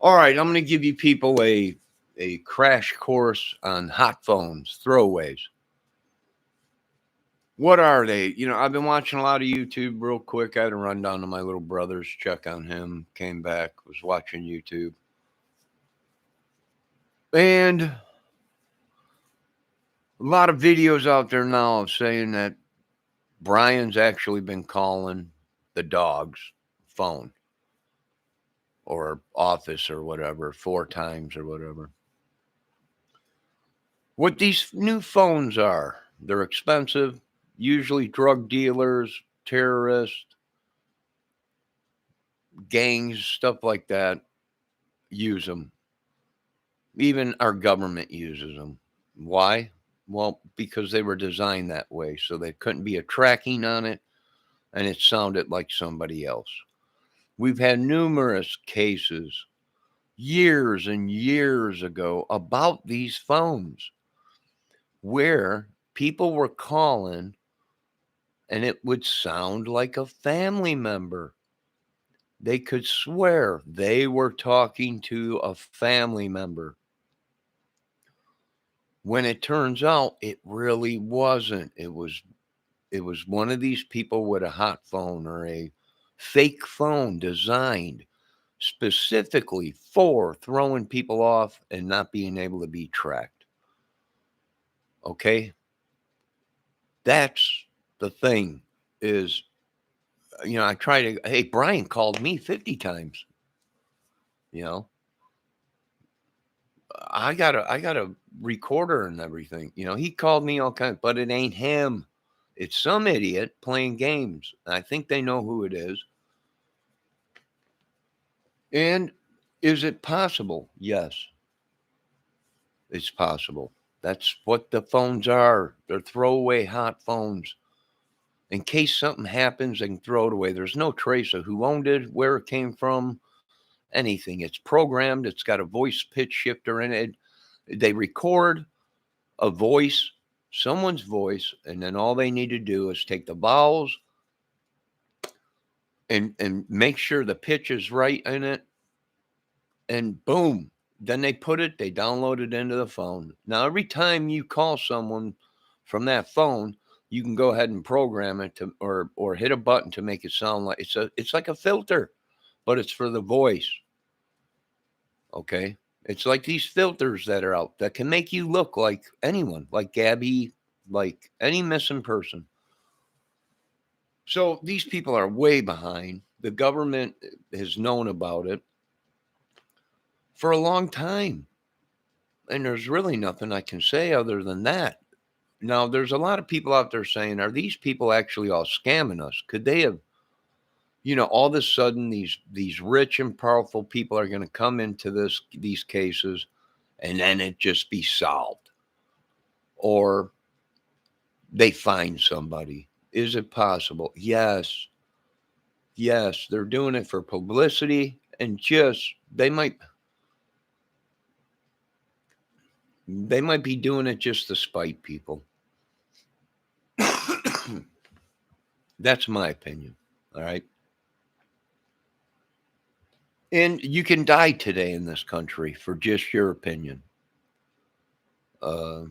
All right, I'm going to give you people a crash course on hot phones, throwaways. What are they? I've been watching a lot of YouTube real quick. I had to run down to my little brother's, check on him, came back, was watching YouTube. And a lot of videos out there now saying that Brian's actually been calling the dog's phone or office or whatever 4 times or whatever. What these new phones are, they're expensive, usually drug dealers, terrorists, gangs, stuff like that use them. Even our government uses them. Why? Well, because they were designed that way, so there couldn't be a tracking on it, and it sounded like somebody else. We've had numerous cases years and years ago about these phones where people were calling and it would sound like a family member. They could swear they were talking to a family member. When it turns out it really wasn't. It was one of these people with a hot phone or a fake phone designed specifically for throwing people off and not being able to be tracked. Okay? That's the thing is, I try to, hey, Brian called me 50 times, you know. I got a recorder and everything. He called me all kinds, but it ain't him. It's some idiot playing games. I think they know who it is. And is it possible? Yes, it's possible. That's what the phones are. They're throwaway hot phones. In case something happens, they can throw it away. There's no trace of who owned it, where it came from, anything. It's programmed. It's got a voice pitch shifter in it. They record a voice, someone's voice, and then all they need to do is take the vowels and make sure the pitch is right in it, and boom, then they download it into the phone. Now every time you call someone from that phone, you can go ahead and program it to or hit a button to make it sound like it's like a filter, but it's for the voice. Okay? It's like these filters that are out that can make you look like anyone, like Gabby, like any missing person. So these people are way behind. The government has known about it for a long time. And there's really nothing I can say other than that. Now, there's a lot of people out there saying, are these people actually all scamming us? Could they have, all of a sudden these rich and powerful people are going to come into these cases and then it just be solved? Or they find somebody. Is it possible? Yes. Yes, they're doing it for publicity and just they might be doing it just to spite people. That's my opinion. All right. And you can die today in this country for just your opinion. Uh,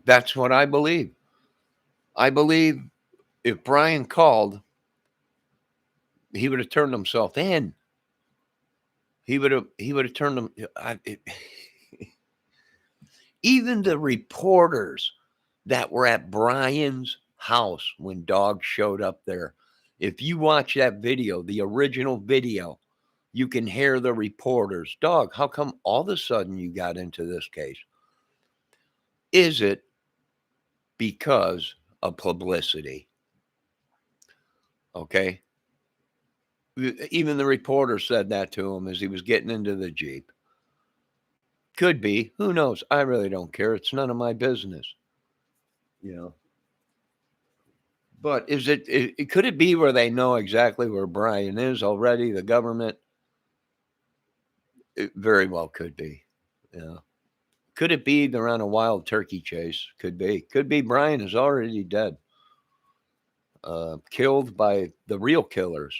that's what I believe. I believe if Brian called, he would have turned himself in. He would have turned him. Even the reporters that were at Brian's house when Dog showed up there, if you watch that video, the original video, you can hear the reporters. Dog, how come all of a sudden you got into this case? Is it because of publicity? Okay. Even the reporter said that to him as he was getting into the Jeep. Could be. Who knows? I really don't care. It's none of my business. You know. But could it be where they know exactly where Brian is already, the government? It very well could be. Yeah. Could it be they're on a wild turkey chase? Could be. Could be Brian is already dead. Killed by the real killers.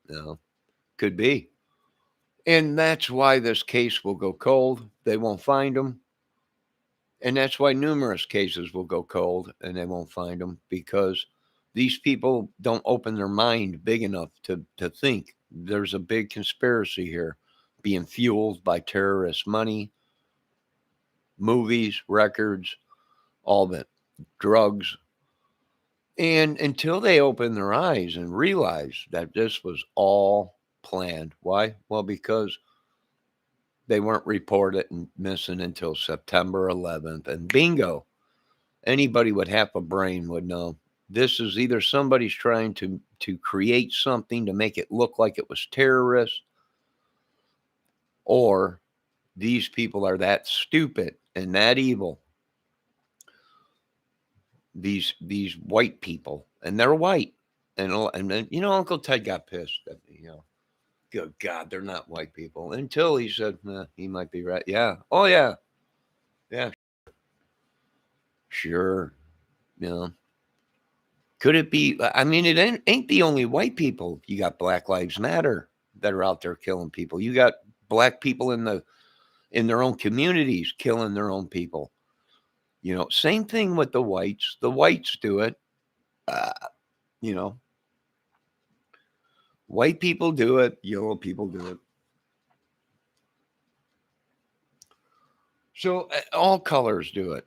You know. Could be. And that's why this case will go cold. They won't find them. And that's why numerous cases will go cold and they won't find them, because these people don't open their mind big enough to think there's a big conspiracy here being fueled by terrorist money, movies, records, all of it, drugs. And until they open their eyes and realize that this was all planned. Why? Well, because they weren't reported and missing until September 11th. And bingo, anybody with half a brain would know this is either somebody's trying to create something to make it look like it was terrorists, or these people are that stupid and that evil. These white people, and they're white, and then, Uncle Ted got pissed that, good God, they're not white people, until he said, he might be right. Yeah. Oh yeah. Yeah. Sure. Could it be? I mean, it ain't the only white people. You got Black Lives Matter that are out there killing people. You got black people in their own communities killing their own people. Same thing with the whites. The whites do it. You know, white people do it. Yellow people do it. So all colors do it.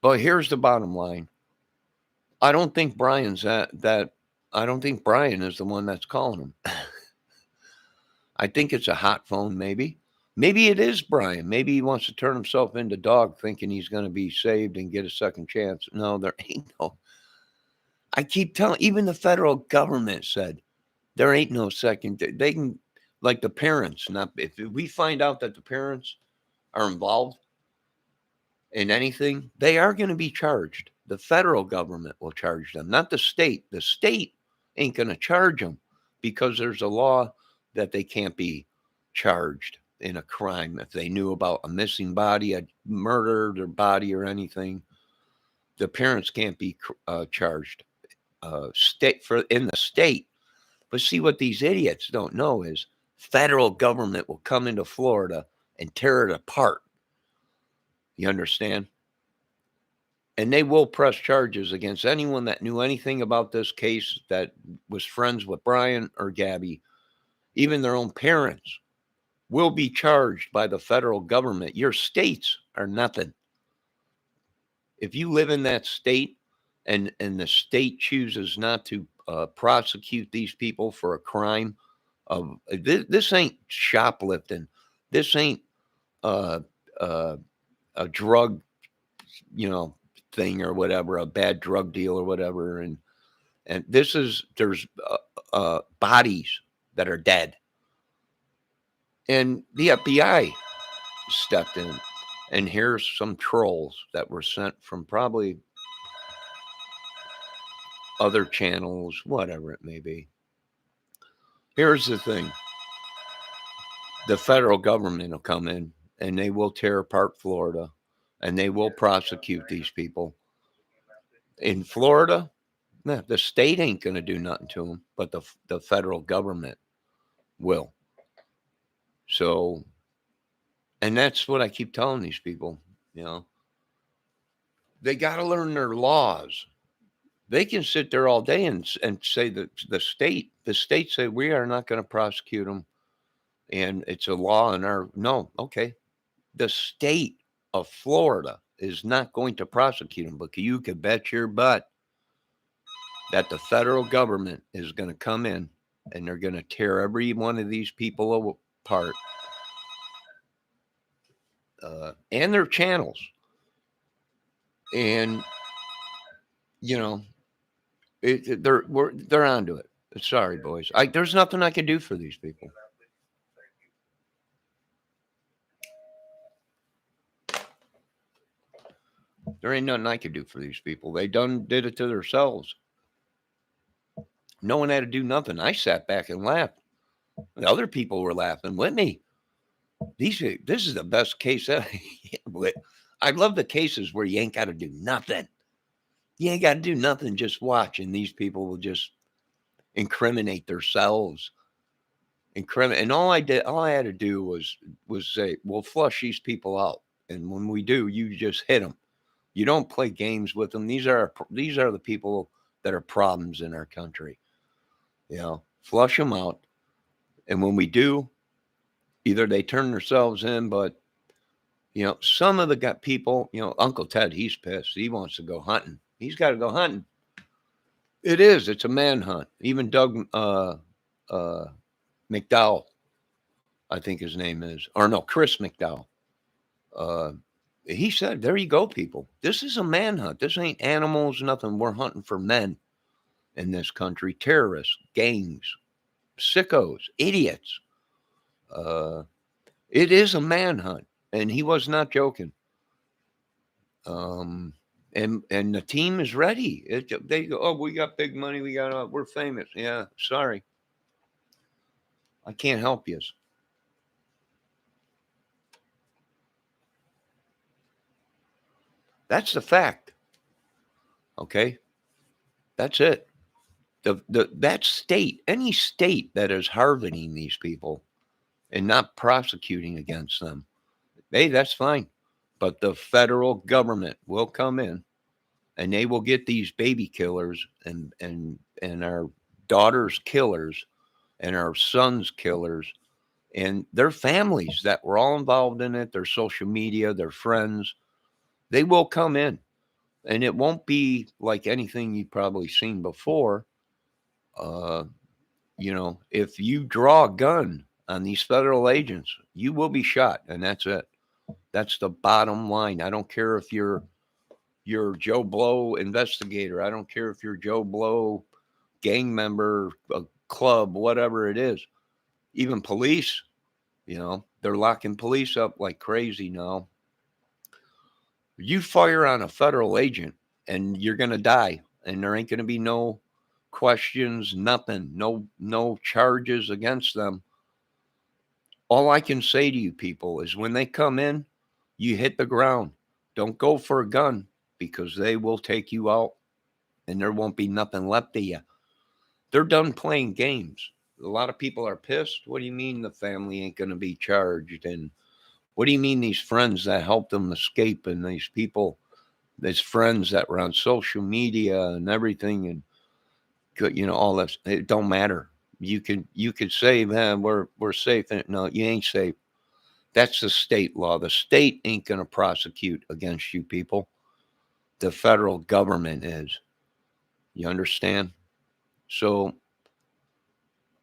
But here's the bottom line. I don't think Brian's that. I don't think Brian is the one that's calling him. I think it's a hot phone, maybe. Maybe it is Brian. Maybe he wants to turn himself into dog, thinking he's going to be saved and get a second chance. No, there ain't no. I keep telling, even the federal government said there ain't no second. They can, like the parents, not if we find out that the parents are involved in anything, they are going to be charged. The federal government will charge them, not the state. The state ain't going to charge them because there's a law that they can't be charged in a crime if they knew about a missing body, a murdered or body or anything. The parents can't be charged in the state. But see, what these idiots don't know is federal government will come into Florida and tear it apart. You understand? And they will press charges against anyone that knew anything about this case, that was friends with Brian or Gabby. Even their own parents will be charged by the federal government. Your states are nothing. If you live in that state and the state chooses not to prosecute these people for a crime of this ain't shoplifting. This ain't a drug, thing or whatever, a bad drug deal or whatever. And there's bodies that are dead. And the FBI stepped in. And here's some trolls that were sent from probably other channels, whatever it may be. Here's the thing. The federal government will come in and they will tear apart Florida and they will prosecute these people. In Florida, the state ain't going to do nothing to them, but the federal government will. So, and that's what I keep telling these people, they got to learn their laws. They can sit there all day and say that the state say we are not going to prosecute them, and it's a law in our okay. The state of Florida is not going to prosecute them, but you can bet your butt that the federal government is going to come in and they're going to tear every one of these people apart, and their channels, and they're onto it. Sorry, boys. There's nothing I can do for these people. There ain't nothing I could do for these people. They did it to themselves. No one had to do nothing. I sat back and laughed. The other people were laughing with me. This is the best case ever. I love the cases where you ain't got to do nothing. You ain't got to do nothing. Just watch, and these people will just incriminate themselves And all I had to do was say, "We'll flush these people out." And when we do, you just hit them. You don't play games with them. These are the people that are problems in our country. Flush them out. And when we do, either they turn themselves in, but some of the people, Uncle Ted, he's pissed. He wants to go hunting. He's got to go hunting. It's a manhunt. Even Doug McDowell, I think his name is, or no, Chris McDowell. He said, there you go, people. This is a manhunt. This ain't animals, nothing. We're hunting for men in this country. Terrorists, gangs, sickos, idiots. It is a manhunt. And he was not joking. And the team is ready. They go, oh, we got big money. We're famous. Yeah, sorry. I can't help you. That's the fact. Okay? That's it. That state, any state that is harboring these people and not prosecuting against them, hey, that's fine. But the federal government will come in and they will get these baby killers and our daughters' killers and our sons' killers and their families that were all involved in it, their social media, their friends. They will come in. And it won't be like anything you've probably seen before. If you draw a gun on these federal agents, you will be shot, and that's it. That's the bottom line. I don't care if you're Joe Blow investigator. I don't care if you're Joe Blow gang member, a club, whatever it is. Even police, they're locking police up like crazy now. You fire on a federal agent and you're going to die, and there ain't going to be no questions, nothing, no charges against them. All I can say to you people is when they come in, you hit the ground. Don't go for a gun because they will take you out and there won't be nothing left of you. They're done playing games. A lot of people are pissed. What do you mean the family ain't going to be charged? And what do you mean these friends that helped them escape and these people, these friends that were on social media and everything and all that, it don't matter. You could say, man, we're safe. No, you ain't safe. That's the state law. The state ain't going to prosecute against you people. The federal government is. You understand? So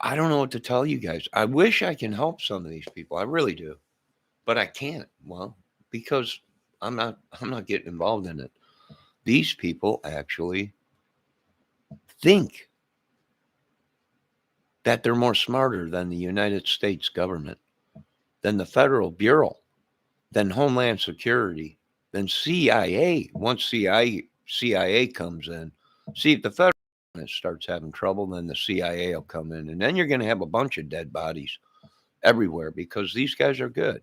I don't know what to tell you guys. I wish I can help some of these people. I really do. But I can't. Well, because I'm not getting involved in it. These people actually think that they're more smarter than the United States government, than the Federal Bureau, than Homeland Security, than CIA. Once CIA comes in, see if the federal government starts having trouble, then the CIA will come in, and then you're going to have a bunch of dead bodies everywhere because these guys are good.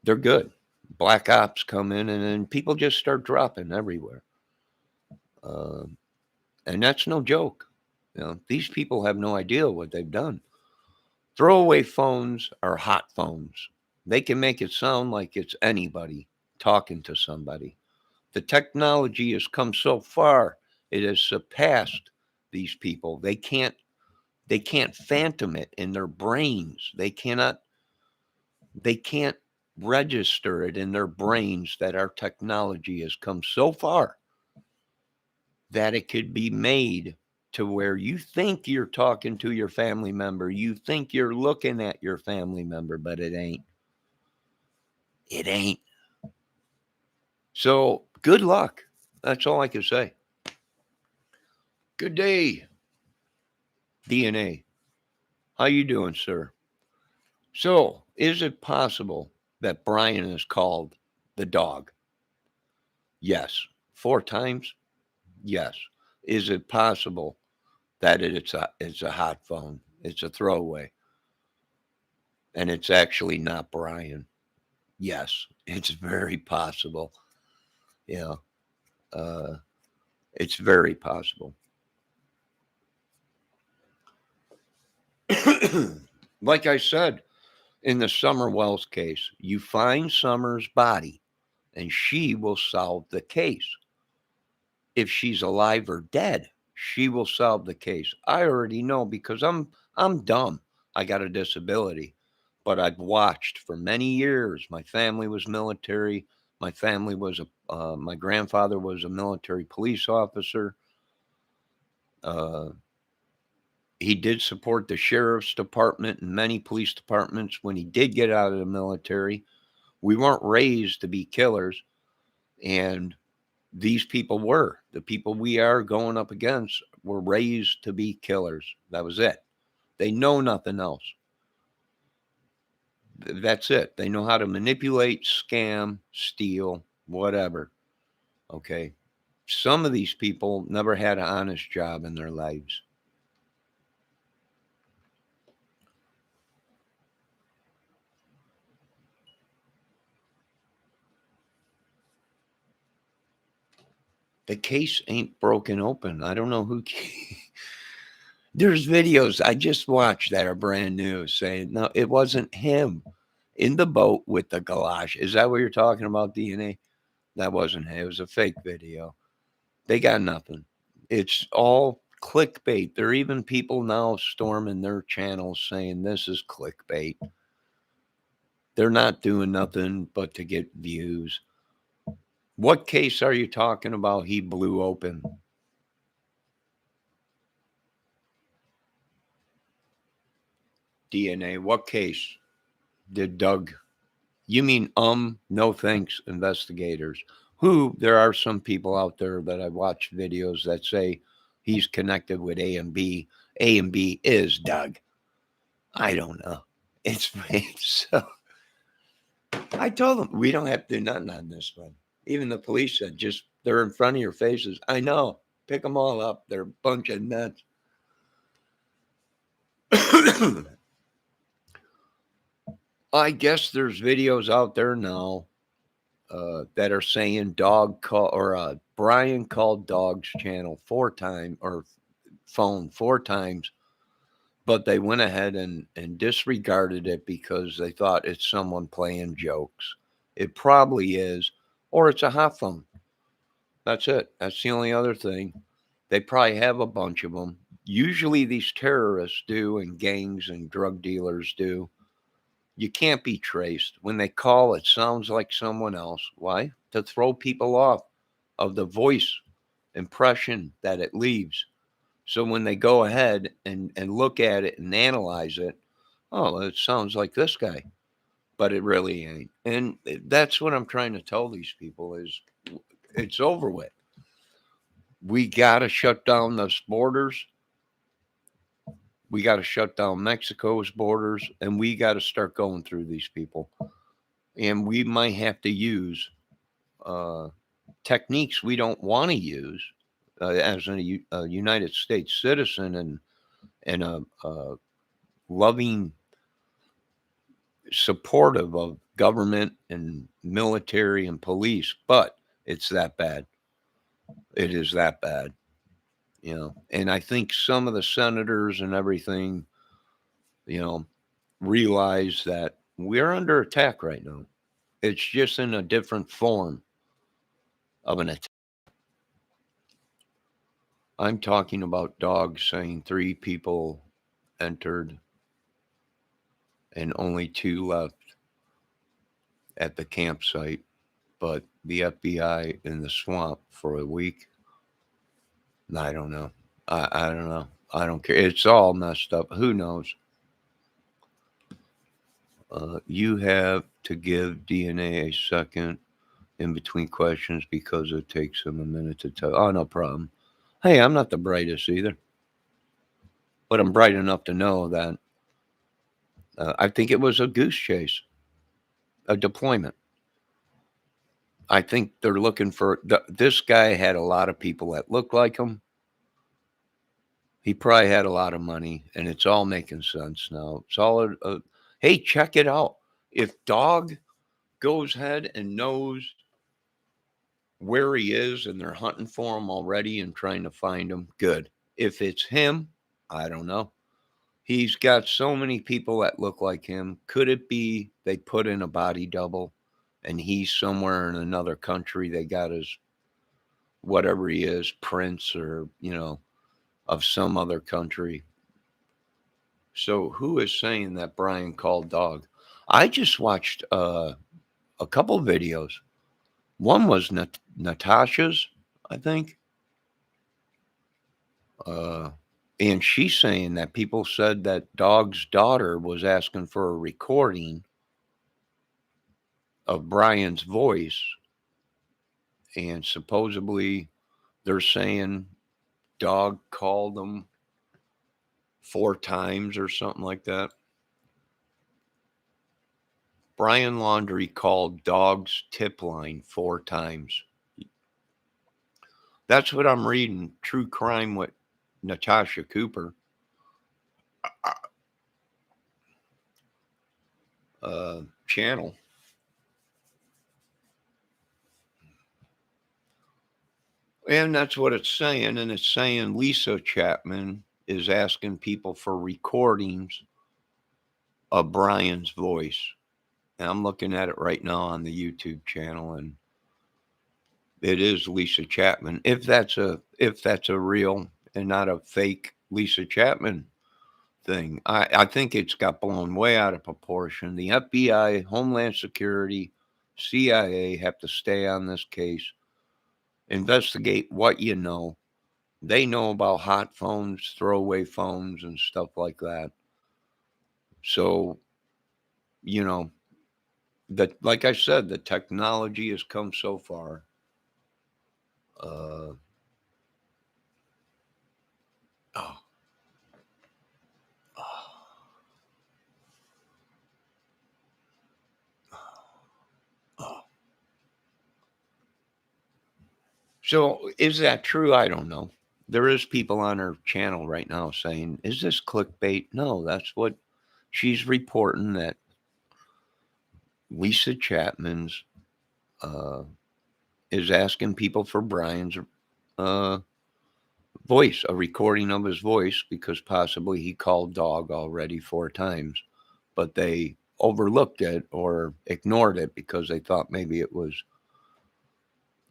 They're good. Black ops come in, and then people just start dropping everywhere. And that's no joke. These people have no idea what they've done. Throwaway phones are hot phones. They can make it sound like it's anybody talking to somebody. The technology has come so far, it has surpassed these people. They can't phantom it in their brains. They can't register it in their brains that our technology has come so far that it could be made to where you think you're talking to your family member. You think you're looking at your family member, but it ain't. It ain't. So good luck. That's all I can say. Good day, DNA. How you doing, sir? So is it possible that Brian is called the dog? Yes. 4 times? Yes. Is it possible that it's a hot phone? It's a throwaway. And it's actually not Brian. Yes, it's very possible. It's very possible. Like I said, in the Summer Wells case, you find Summer's body and she will solve the case. If she's alive or dead, she will solve the case. I already know because I'm dumb. I got a disability, but I've watched for many years. My family was military. My family was my grandfather was a military police officer. Uh, he did support the sheriff's department and many police departments when he did get out of the military. We weren't raised to be killers, and these people were. The people we are going up against were raised to be killers. That was it. They know nothing else. That's it. They know how to manipulate, scam, steal, whatever. Okay. Some of these people never had an honest job in their lives. The case ain't broken open. I don't know who. There's videos I just watched that are brand new saying, no, it wasn't him in the boat with the galosh. Is that what you're talking about, DNA? That wasn't him. It was a fake video. They got nothing. It's all clickbait. There are even people now storming their channels saying this is clickbait. They're not doing nothing but to get views. What case are you talking about he blew open? DNA. What case did Doug? You mean no thanks investigators? Who there are some people out there that I watched videos that say he's connected with A and B. A and B is Doug. I don't know. It's so. I told them we don't have to do nothing on this one. Even the police said just they're in front of your faces. I know. Pick them all up. They're a bunch of nuts. I guess there's videos out there now that are saying Brian called Dog's channel 4 times or phone 4 times, but they went ahead and disregarded it because they thought it's someone playing jokes. It probably is, or it's a hot phone. That's it. That's the only other thing. They probably have a bunch of them. Usually these terrorists do, and gangs and drug dealers do. You can't be traced. When they call, it sounds like someone else. Why? To throw people off of the voice impression that it leaves. So when they go ahead and look at it and analyze it, oh, it sounds like this guy, but it really ain't. And that's what I'm trying to tell these people is it's over with. We got to shut down those borders. We got to shut down Mexico's borders, and we got to start going through these people. And we might have to use techniques we don't want to use as a United States citizen and a loving, supportive of government and military and police. But it's that bad. It is that bad. And I think some of the senators and everything, realize that we're under attack right now. It's just in a different form of an attack. I'm talking about Dogs saying 3 people entered and only 2 left at the campsite, but the FBI in the swamp for a week. I don't know. I don't know. I don't care. It's all messed up. Who knows? You have to give DNA a second in between questions because it takes them a minute to tell. Oh, no problem. Hey, I'm not the brightest either, but I'm bright enough to know that I think it was a goose chase, a deployment. I think they're looking for this guy had a lot of people that looked like him. He probably had a lot of money, and it's all making sense now. It's all hey, check it out. If Dog goes ahead and knows where he is and they're hunting for him already and trying to find him, good. If it's him, I don't know. He's got so many people that look like him. Could it be they put in a body double and he's somewhere in another country? They got his, whatever he is, prince or, of some other country. So who is saying that Brian called dog? I just watched a couple videos. One was Natasha's, I think. And she's saying that people said that dog's daughter was asking for a recording of Brian's voice. And supposedly they're saying dog called them 4 times or something like that. Brian Laundrie called dog's tip line 4 times. That's what I'm reading. True Crime with Natasha Cooper. Channel. And that's what it's saying. And it's saying Lisa Chapman is asking people for recordings of Brian's voice. And I'm looking at it right now on the YouTube channel, and it is Lisa Chapman. If that's a real and not a fake Lisa Chapman thing, I think it's got blown way out of proportion. The FBI, Homeland Security, CIA have to stay on this case, investigate what you know. They know about hot phones, throwaway phones, and stuff like that. So, that, like I said, the technology has come so far. Oh. Oh. Oh. So is that true? I don't know. There is people on her channel right now saying, is this clickbait? No, that's what she's reporting, that Lisa Chapman's is asking people for Brian's voice, a recording of his voice, because possibly he called dog already 4 times, but they overlooked it or ignored it because they thought maybe it was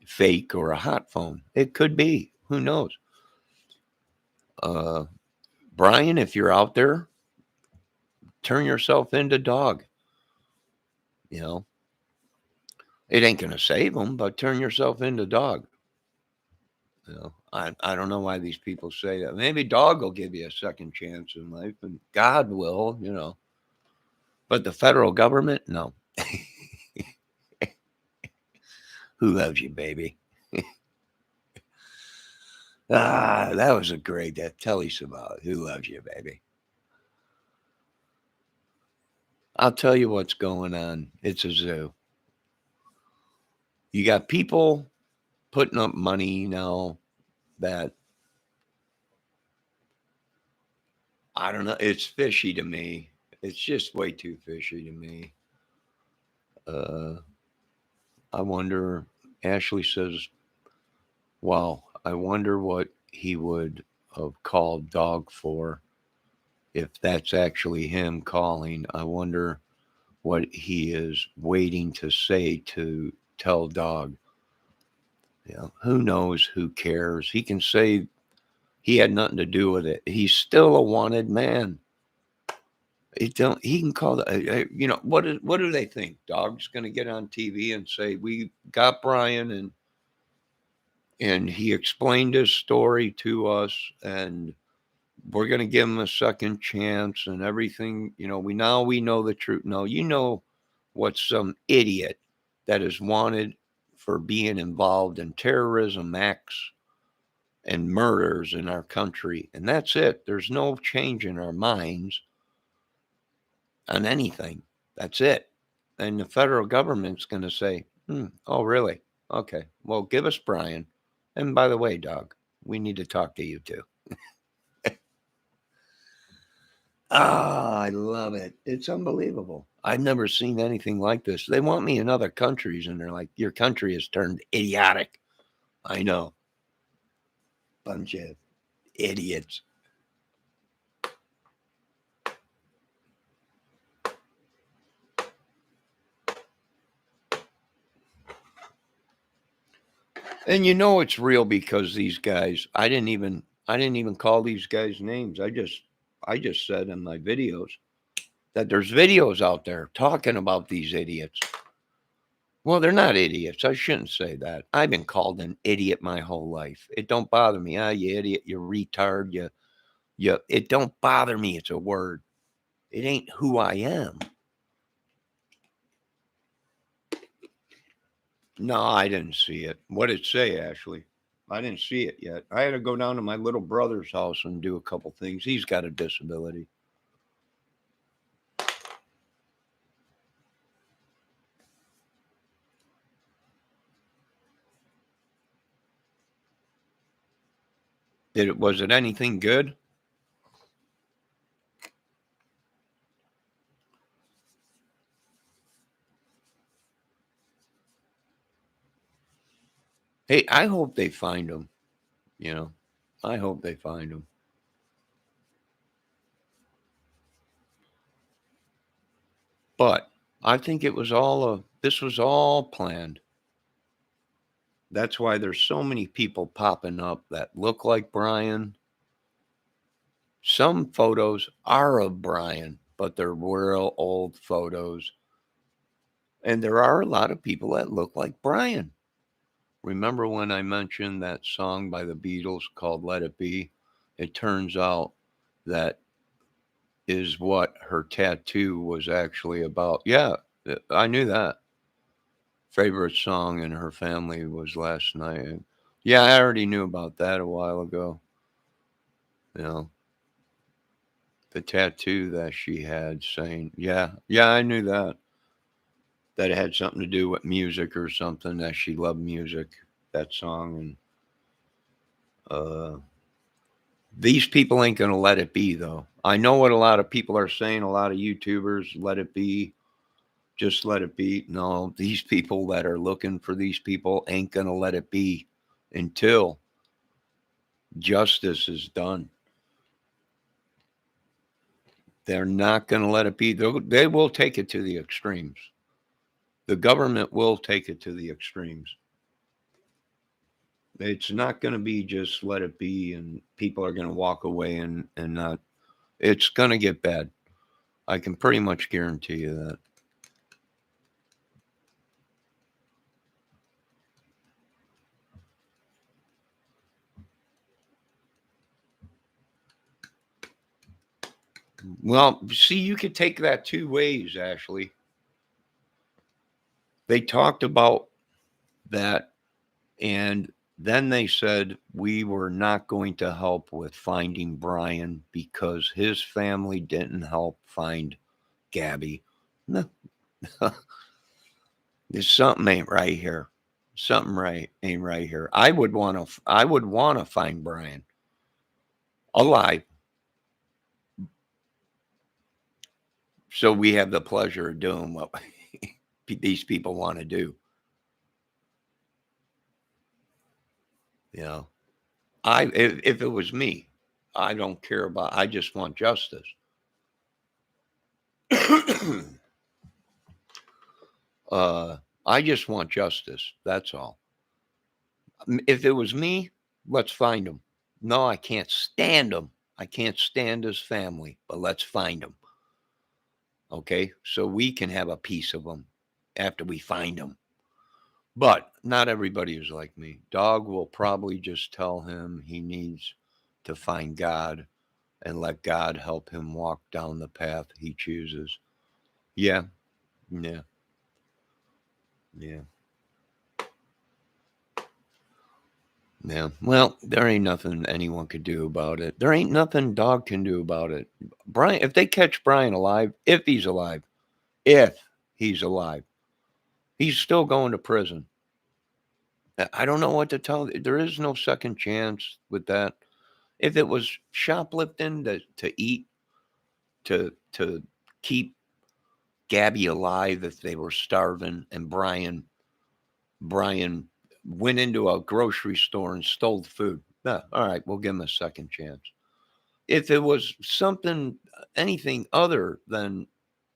fake or a hot phone. It could be. Who knows? Brian, if you're out there, turn yourself into dog. It ain't going to save them, but turn yourself into dog. I don't know why these people say that. Maybe dog will give you a second chance in life, and God will, But the federal government, no. Who loves you, baby? That was a great. Tell us about it. Who loves you, baby? I'll tell you what's going on. It's a zoo. You got people putting up money now that, I don't know. It's fishy to me. It's just way too fishy to me. I wonder. Ashley says, wow, I wonder what he would have called dog for if that's actually him calling. I wonder what he is waiting to say to tell dog. Who knows? Who cares? He can say he had nothing to do with it. He's still a wanted man. He can call what do they think? Dog's going to get on TV and say, we got Brian, and he explained his story to us, and we're going to give him a second chance and everything. We know the truth. No, what some idiot that is wanted for being involved in terrorism acts and murders in our country. And that's it. There's no change in our minds on anything. That's it. And the federal government's going to say, oh, really? Okay. Well, give us Brian. And by the way, dog, we need to talk to you too. I love it. It's unbelievable. I've never seen anything like this. They want me in other countries, and they're like, your country has turned idiotic. I know. Bunch of idiots. And you know it's real because these guys, I didn't even call these guys names. I just said in my videos that there's videos out there talking about these idiots. Well, they're not idiots. I shouldn't say that. I've been called an idiot my whole life. It don't bother me. Ah, you idiot, you retard, you. It don't bother me. It's a word. It ain't who I am. No, I didn't see it. What did it say, Ashley? I didn't see it yet. I had to go down to my little brother's house and do a couple things. He's got a disability. Was it anything good? Hey, I hope they find him. You know, I hope they find him. But I think this was all planned. That's why there's so many people popping up that look like Brian. Some photos are of Brian, but they're real old photos. And there are a lot of people that look like Brian. Remember when I mentioned that song by the Beatles called Let It Be? It turns out that is what her tattoo was actually about. Yeah, I knew that. Favorite song in her family was Last Night. Yeah, I already knew about that a while ago. You know, the tattoo that she had saying, yeah, I knew that. That it had something to do with music or something, that she loved music, that song. And these people ain't going to let it be, though. I know what a lot of people are saying, a lot of YouTubers, let it be, just let it be. No, these people that are looking for these people ain't going to let it be until justice is done. They're not going to let it be. They will take it to the extremes. The government will take it to the extremes. It's not going to be just let it be and people are going to walk away and not. It's going to get bad. I can pretty much guarantee you that. Well, see, you could take that two ways, Ashley. They talked about that, and then they said we were not going to help with finding Brian because his family didn't help find Gabby. No, there's something ain't right here. Something right ain't right here. I would want to find Brian alive, so we have the pleasure of doing what these people want to do. You know, if it was me, I don't care about. I just want justice. uh, I just want justice. That's all. If it was me, let's find him. No, I can't stand him. I can't stand his family, but let's find him. Okay, so we can have a piece of him after we find him. But not everybody is like me. Dog will probably just tell him he needs to find God and let God help him walk down the path he chooses. Yeah, yeah, yeah, yeah. Well, there ain't nothing anyone could do about it. There ain't nothing Dog can do about it. Brian, if they catch Brian alive, if he's alive, he's still going to prison. I don't know what to tell. There is no second chance with that. If it was shoplifting to eat, to keep Gabby alive if they were starving, and Brian went into a grocery store and stole food. Yeah, all right, we'll give him a second chance. If it was something, anything other than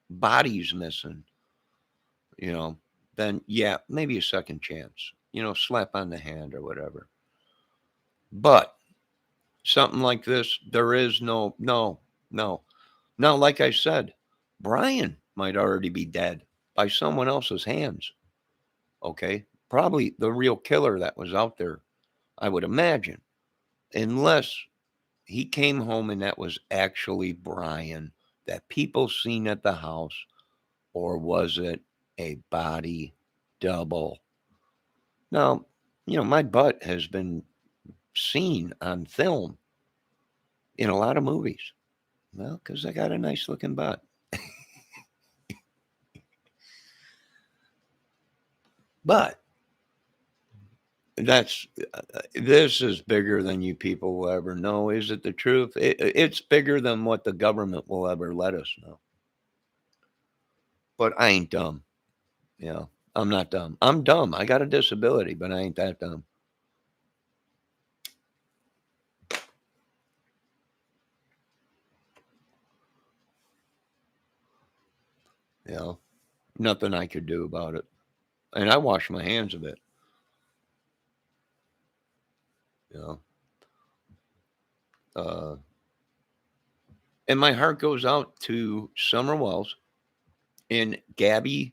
bodies missing, you know, then yeah, maybe a second chance. slap on the hand or whatever. But something like this, there is no. Now, like I said, Brian might already be dead by someone else's hands. Okay. Probably the real killer that was out there, I would imagine. Unless he came home and that was actually Brian that people seen at the house, or was it a body double? Now, my butt has been seen on film in a lot of movies. Well, because I got a nice looking butt. But this is bigger than you people will ever know. Is it the truth? It's bigger than what the government will ever let us know. But I ain't dumb. I'm not dumb. I'm dumb. I got a disability, but I ain't that dumb. Nothing I could do about it. And I wash my hands of it. And my heart goes out to Summer Wells and Gabby's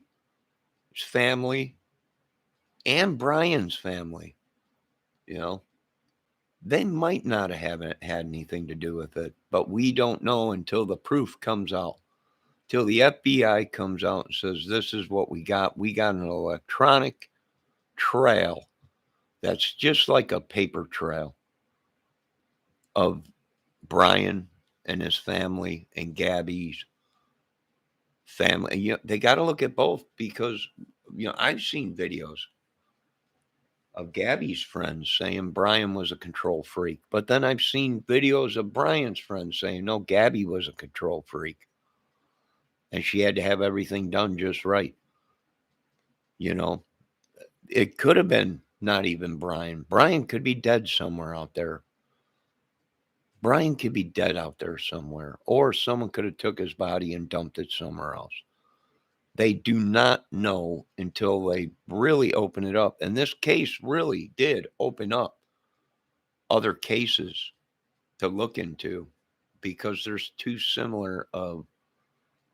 family and Brian's family. They might not have had anything to do with it, but we don't know until the proof comes out. Till the FBI comes out and says, this is what we got. We got an electronic trail that's just like a paper trail of Brian and his family and Gabby's family. They got to look at both because, I've seen videos of Gabby's friends saying Brian was a control freak. But then I've seen videos of Brian's friends saying, no, Gabby was a control freak. And she had to have everything done just right. It could have been not even Brian. Brian could be dead somewhere out there. Brian could be dead out there somewhere. Or someone could have took his body and dumped it somewhere else. They do not know until they really open it up. And this case really did open up other cases to look into because there's too similar of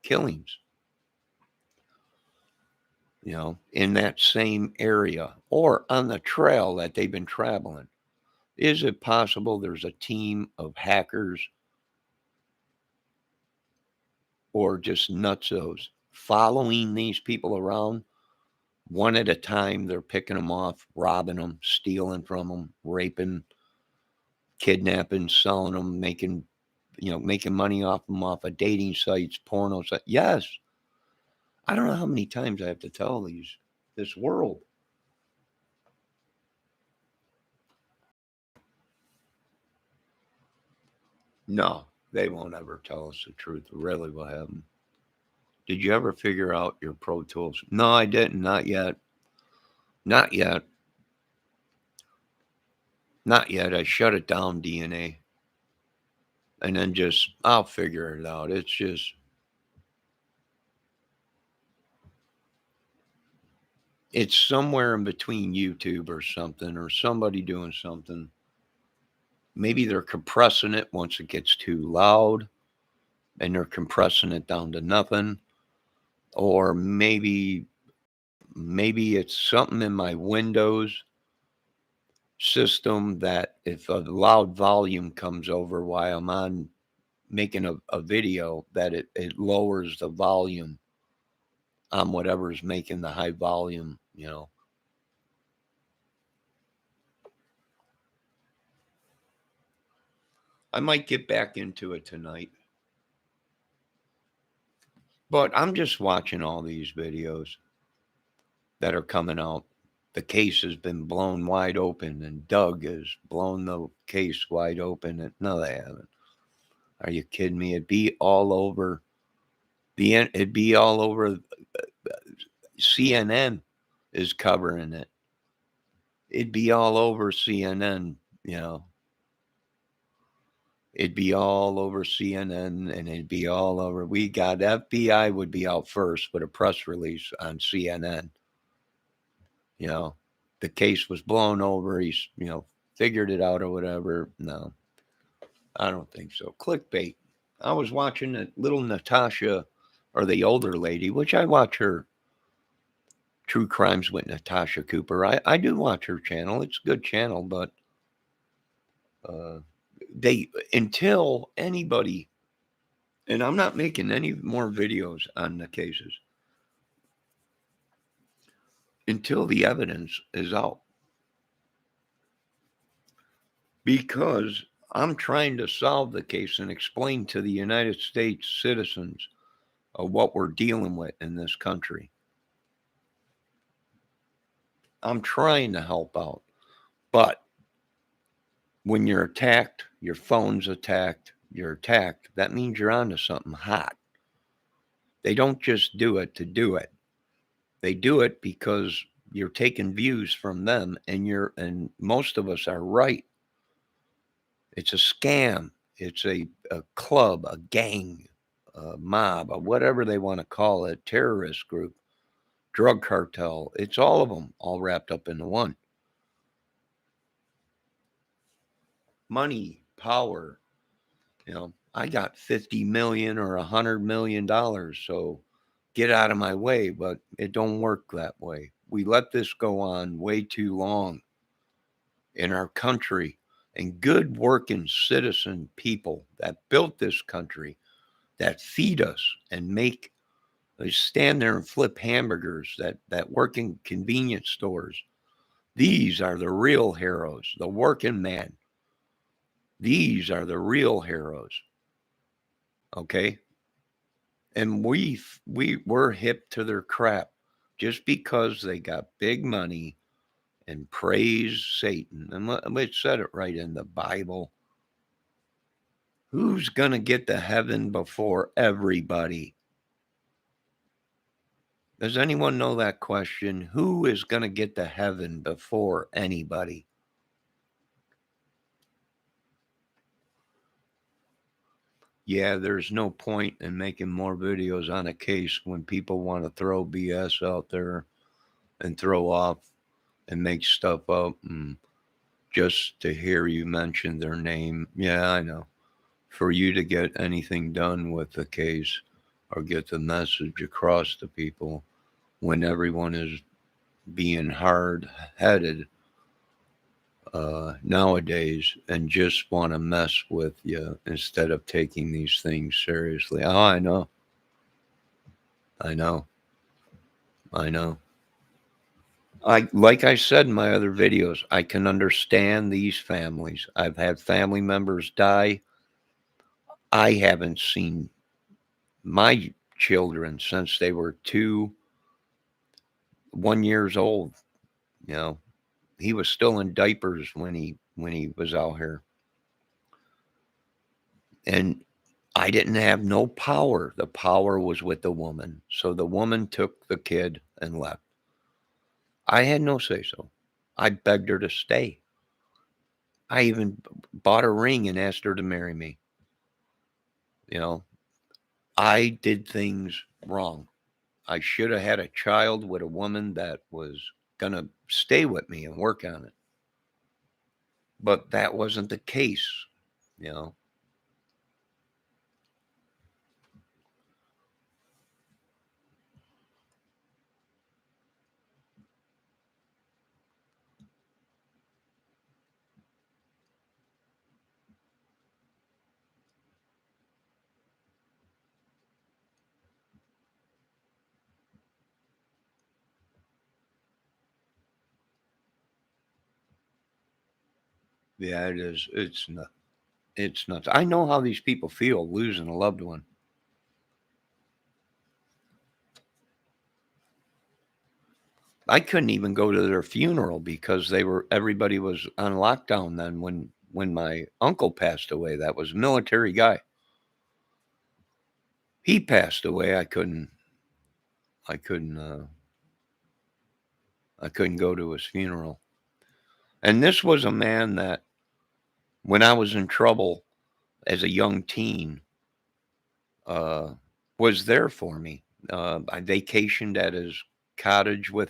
killings, in that same area or on the trail that they've been traveling. Is it possible there's a team of hackers or just nutsos following these people around one at a time? They're picking them off, robbing them, stealing from them, raping, kidnapping, selling them, making money off them, off of dating sites, porno sites. Yes. I don't know how many times I have to tell this world. No, they won't ever tell us the truth. Really will happen. Did you ever figure out your Pro Tools? No, I didn't. Not yet. Not yet. Not yet. I shut it down, DNA. And then I'll figure it out. It's somewhere in between YouTube or something, or somebody doing something. Maybe they're compressing it once it gets too loud and they're compressing it down to nothing. Or maybe it's something in my Windows system that if a loud volume comes over while I'm on making a video, that it lowers the volume on whatever's making the high volume, I might get back into it tonight. But I'm just watching all these videos that are coming out. The case has been blown wide open, and Doug has blown the case wide open. And no, they haven't. Are you kidding me? It'd be all over. It'd be all over. CNN is covering it. It'd be all over CNN. It'd be all over CNN, and it'd be all over. We got FBI would be out first with a press release on CNN. the case was blown over. He's, figured it out or whatever. No, I don't think so. Clickbait. I was watching that little Natasha, or the older lady, which I watch her True Crimes with Natasha Cooper. I do watch her channel. It's a good channel, but until anybody, and I'm not making any more videos on the cases until the evidence is out, because I'm trying to solve the case and explain to the United States citizens of what we're dealing with in this country. I'm trying to help out, but when you're attacked, your phone's attacked, you're attacked, that means you're onto something hot. They don't just do it to do it. They do it because you're taking views from them, and most of us are right. It's a scam. It's a club, a gang, a mob, or whatever they want to call it, terrorist group, drug cartel. It's all of them all wrapped up into one. Money, power. I got 50 million or $100 million, so get out of my way. But it don't work that way. We let this go on way too long in our country, and good working citizen people that built this country, that feed us and they stand there and flip hamburgers, that work in convenience stores. These are the real heroes, the working man. These are the real heroes. Okay? And we're hip to their crap just because they got big money and praise Satan. And it said it right in the Bible. Who's going to get to heaven before everybody? Does anyone know that question? Who is going to get to heaven before anybody? Yeah, there's no point in making more videos on a case when people want to throw BS out there and throw off and make stuff up and just to hear you mention their name. Yeah, I know. For you to get anything done with the case or get the message across to people when everyone is being hard-headed nowadays and just want to mess with you instead of taking these things seriously. Oh, I know. I know. I know. Like I said in my other videos, I can understand these families. I've had family members die. I haven't seen my children since they were 1 years old. He was still in diapers when he was out here. And I didn't have no power. The power was with the woman. So the woman took the kid and left. I had no say so. I begged her to stay. I even bought a ring and asked her to marry me. I did things wrong. I should have had a child with a woman that was going to stay with me and work on it. But that wasn't the case, you know. Yeah, it is. It's not. It's nuts. I know how these people feel losing a loved one. I couldn't even go to their funeral because everybody was on lockdown then when my uncle passed away. That was a military guy. He passed away. I couldn't go to his funeral. And this was a man that when I was in trouble as a young teen, was there for me. I vacationed at his cottage with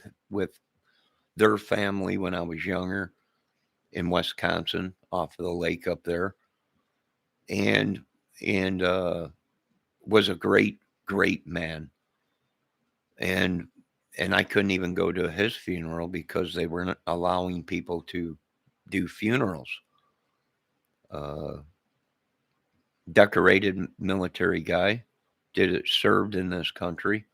their family when I was younger in Wisconsin, off of the lake up there, and and was a great man, and and I couldn't even go to his funeral because they weren't allowing people to do funerals. Uh, Decorated military guy, served in this country,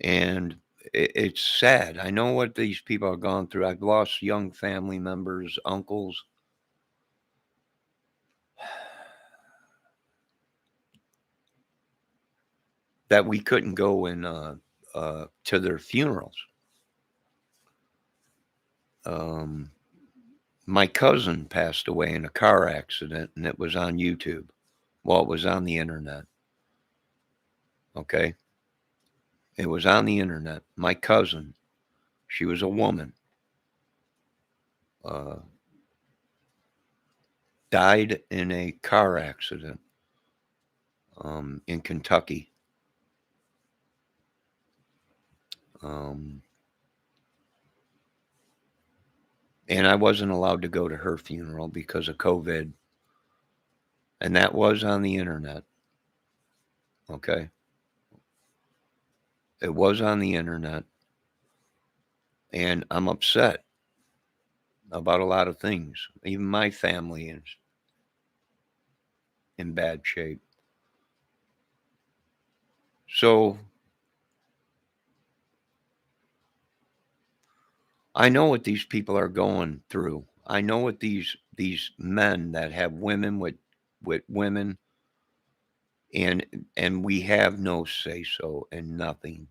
and it's sad. I know what these people have gone through. I've lost young family members, uncles. That we couldn't go to their funerals. Um, my cousin passed away in a car accident, and it was on YouTube. Well, it was on the internet. Okay, it was on the internet. My cousin, she was a woman, uh, died in a car accident in Kentucky. Um, and I wasn't allowed to go to her funeral because of COVID. And that was on the internet. Okay. It was on the internet. And I'm upset about a lot of things. Even my family is in bad shape. So I know what these people are going through. I know what these men that have women with women, and we have no say so and nothing.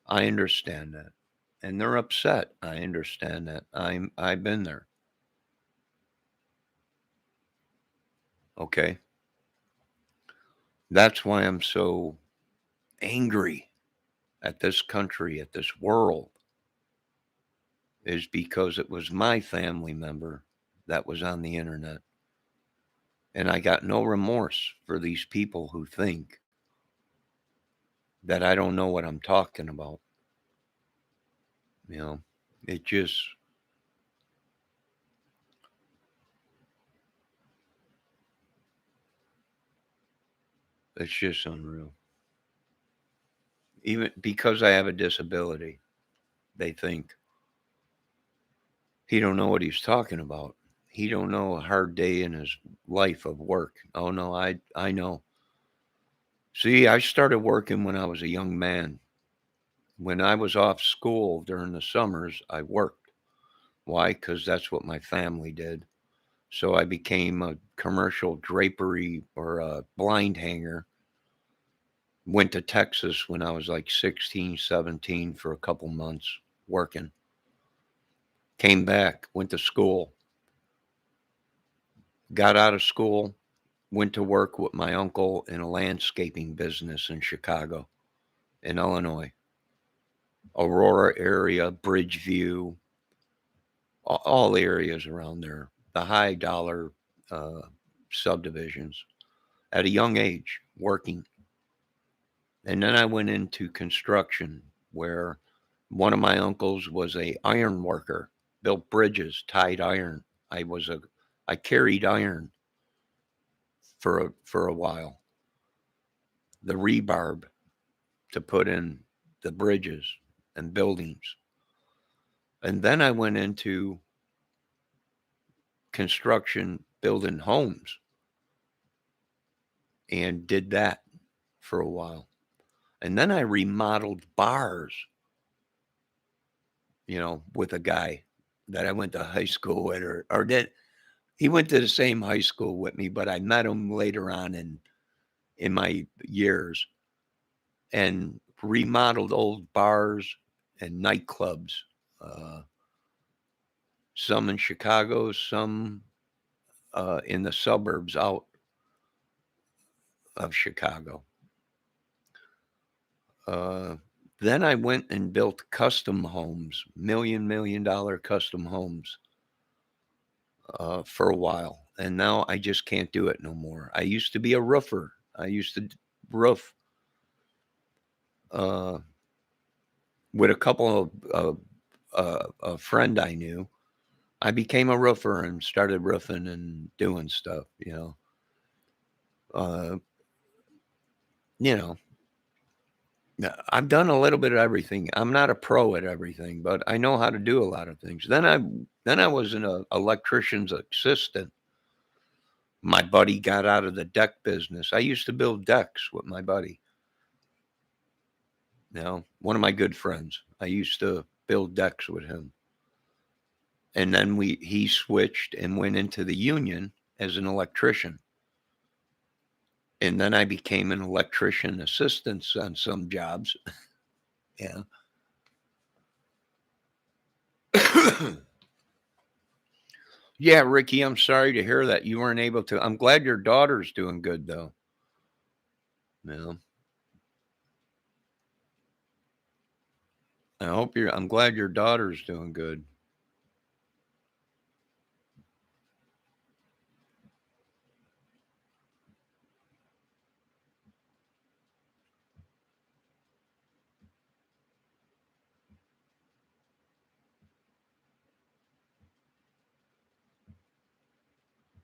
I understand that. And they're upset. I understand that. I've been there. Okay. That's why I'm so angry at this country, at this world, is because it was my family member that was on the internet. And I got no remorse for these people who think that I don't know what I'm talking about. You know, it just, it's just unreal. Even because I have a disability, they think he don't know what he's talking about. He don't know a hard day in his life of work. Oh no, I know. See, I started working when I was a young man. When I was off school during the summers, I worked. Why? Because that's what my family did. So I became a commercial drapery or a blind hanger. Went to Texas when I was like 16, 17 for a couple months working. Came back, went to school, got out of school, went to work with my uncle in a landscaping business in Chicago, in Illinois, Aurora area, Bridgeview, all the areas around there, the high dollar uh, subdivisions. At a young age, working. And then I went into construction where one of my uncles was a iron worker, built bridges, tied iron. I was a I carried iron for a while. The rebarb to put in the bridges and buildings. And then I went into construction building homes and did that for a while. And then I remodeled bars, with a guy that I went to high school with, or that he went to the same high school with me, but I met him later on in my years, and remodeled old bars and nightclubs, uh, some in Chicago, some in the suburbs out of Chicago. Uh, then I went and built custom homes, million dollar custom homes, for a while. And now I just can't do it no more. I used to be a roofer. I used to roof uh, with a couple of a friend I knew, I became a roofer and started roofing and doing stuff, you know. Uh, you know, I've done a little bit of everything. I'm not a pro at everything, but I know how to do a lot of things. Then I was an electrician's assistant. My buddy got out of the deck business. I used to build decks with my buddy. You know, one of my good friends. I used to build decks with him. And then he switched and went into the union as an electrician. And then I became an electrician assistant on some jobs. Yeah. Yeah, Ricky, I'm sorry to hear that you weren't able to. I'm glad your daughter's doing good though. Yeah. I'm glad your daughter's doing good.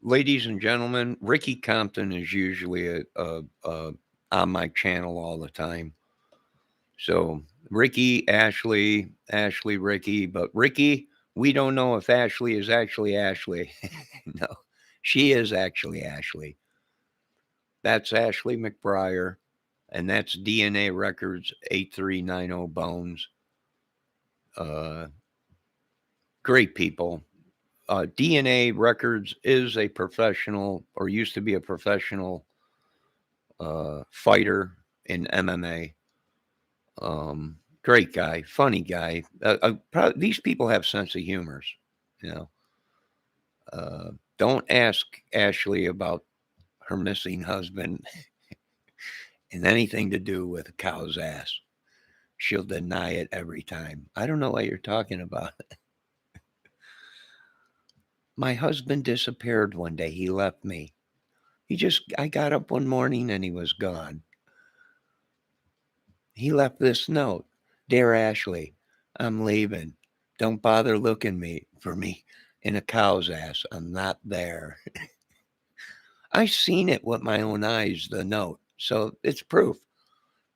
Ladies and gentlemen, Ricky Compton is usually on my channel all the time. So Ricky, Ashley, Ricky, but Ricky, we don't know if Ashley is actually Ashley. No, she is actually Ashley. That's Ashley McBriar, and that's DNA Records 8390 Bones. Uh, Great people. DNA Records is a professional, or used to be a professional fighter in MMA. Great guy, funny guy. These people have sense of humors, you know. Don't ask Ashley about her missing husband and anything to do with a cow's ass. She'll deny it every time. I don't know what you're talking about. My husband disappeared one day. He left me. I got up one morning and he was gone. He left this note. Dear Ashley, I'm leaving. Don't bother looking for me in a cow's ass. I'm not there. I seen it with my own eyes, the note. So it's proof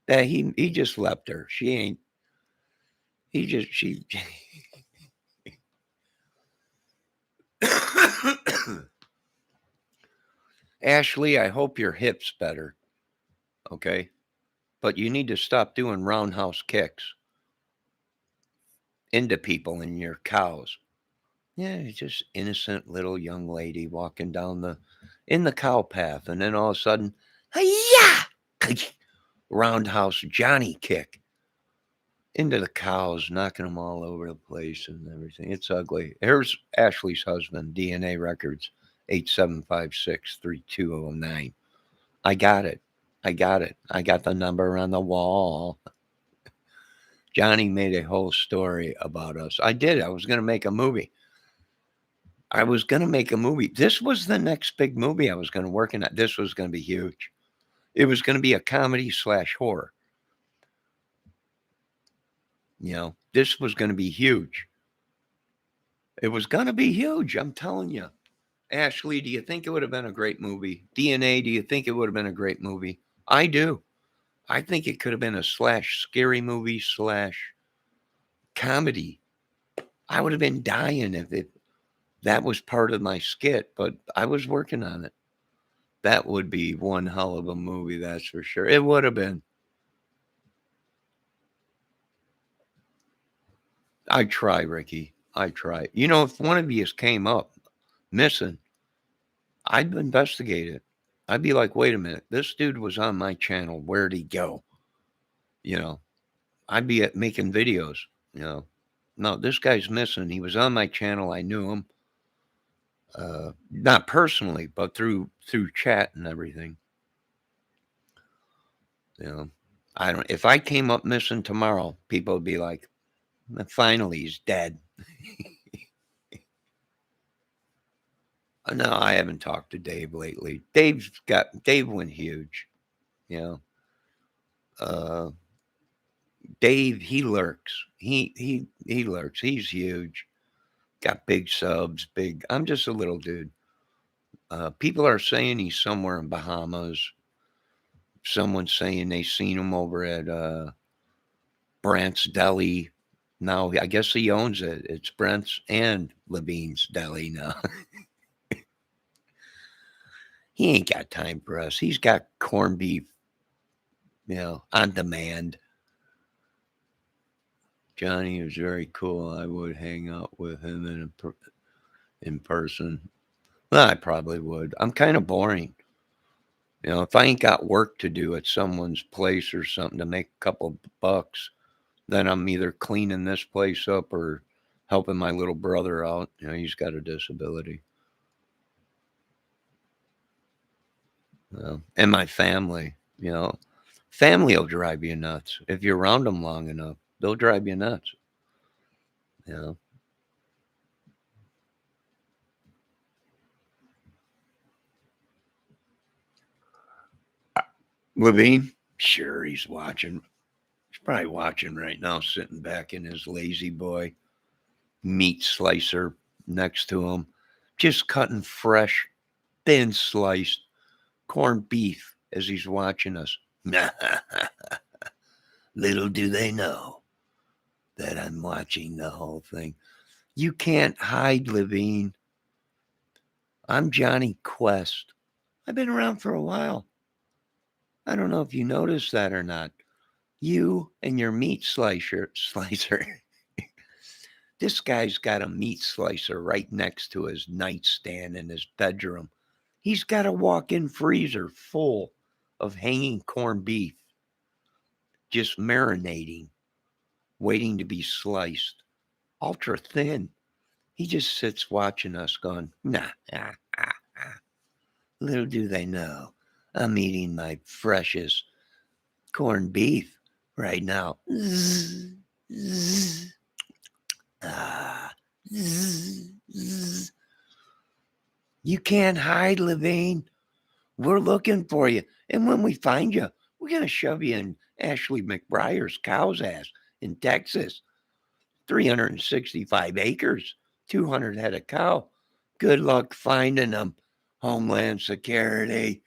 that he just left her. She ain't he just she Ashley, I hope your hip's better. Okay? But you need to stop doing roundhouse kicks into people and your cows. Yeah, just innocent little young lady walking down in the cow path, and then all of a sudden, yeah, roundhouse Johnny kick into the cows, knocking them all over the place and everything. It's ugly. Here's Ashley's husband, DNA Records, 8756-3209. I got it. I got it. I got the number on the wall. Johnny made a whole story about us. I did. I was going to make a movie. This was the next big movie I was going to work in. This was going to be huge. It was going to be a comedy / horror. You know, this was going to be huge. It was going to be huge. I'm telling you. Ashley, do you think it would have been a great movie? DNA, do you think it would have been a great movie? I do. I think it could have been a / scary movie / comedy. I would have been dying if that was part of my skit, but I was working on it. That would be one hell of a movie, that's for sure. It would have been. I try, Ricky. I try. You know, if one of you came up missing, I'd investigate it. I'd be like, wait a minute, this dude was on my channel. Where'd he go? You know, I'd be making videos. You know, no, this guy's missing. He was on my channel. I knew him, not personally, but through chat and everything. You know, I don't. If I came up missing tomorrow, people would be like, finally, he's dead. No, I haven't talked to Dave lately. Dave went huge, you know. Dave, he lurks. He lurks. He's huge. Got big subs, big. I'm just a little dude. People are saying he's somewhere in Bahamas. Someone's saying they seen him over at Brant's Deli. Now I guess he owns it. It's Brent's and Levine's Deli now. He ain't got time for us. He's got corned beef, on demand. Johnny was very cool. I would hang out with him in person. Well, I probably would. I'm kind of boring. If I ain't got work to do at someone's place or something to make a couple bucks, then I'm either cleaning this place up or helping my little brother out. He's got a disability. And my family, family will drive you nuts. If you're around them long enough, they'll drive you nuts. Levine, sure, he's watching. He's probably watching right now, sitting back in his lazy boy meat slicer next to him, just cutting fresh, thin sliced corned beef as he's watching us. Little do they know that I'm watching the whole thing. You can't hide, Levine. I'm Johnny Quest. I've been around for a while. I don't know if you noticed that or not. You and your meat slicer. This guy's got a meat slicer right next to his nightstand in his bedroom. He's got a walk-in freezer full of hanging corned beef, just marinating, waiting to be sliced, ultra thin. He just sits watching us going, nah, Little do they know, I'm eating my freshest corned beef right now. Zzz, zzz, zzz, zzz. You can't hide, Levine. We're looking for you. And when we find you, we're going to shove you in Ashley McBriar's cow's ass in Texas. 365 acres, 200 head of cow. Good luck finding them, Homeland Security.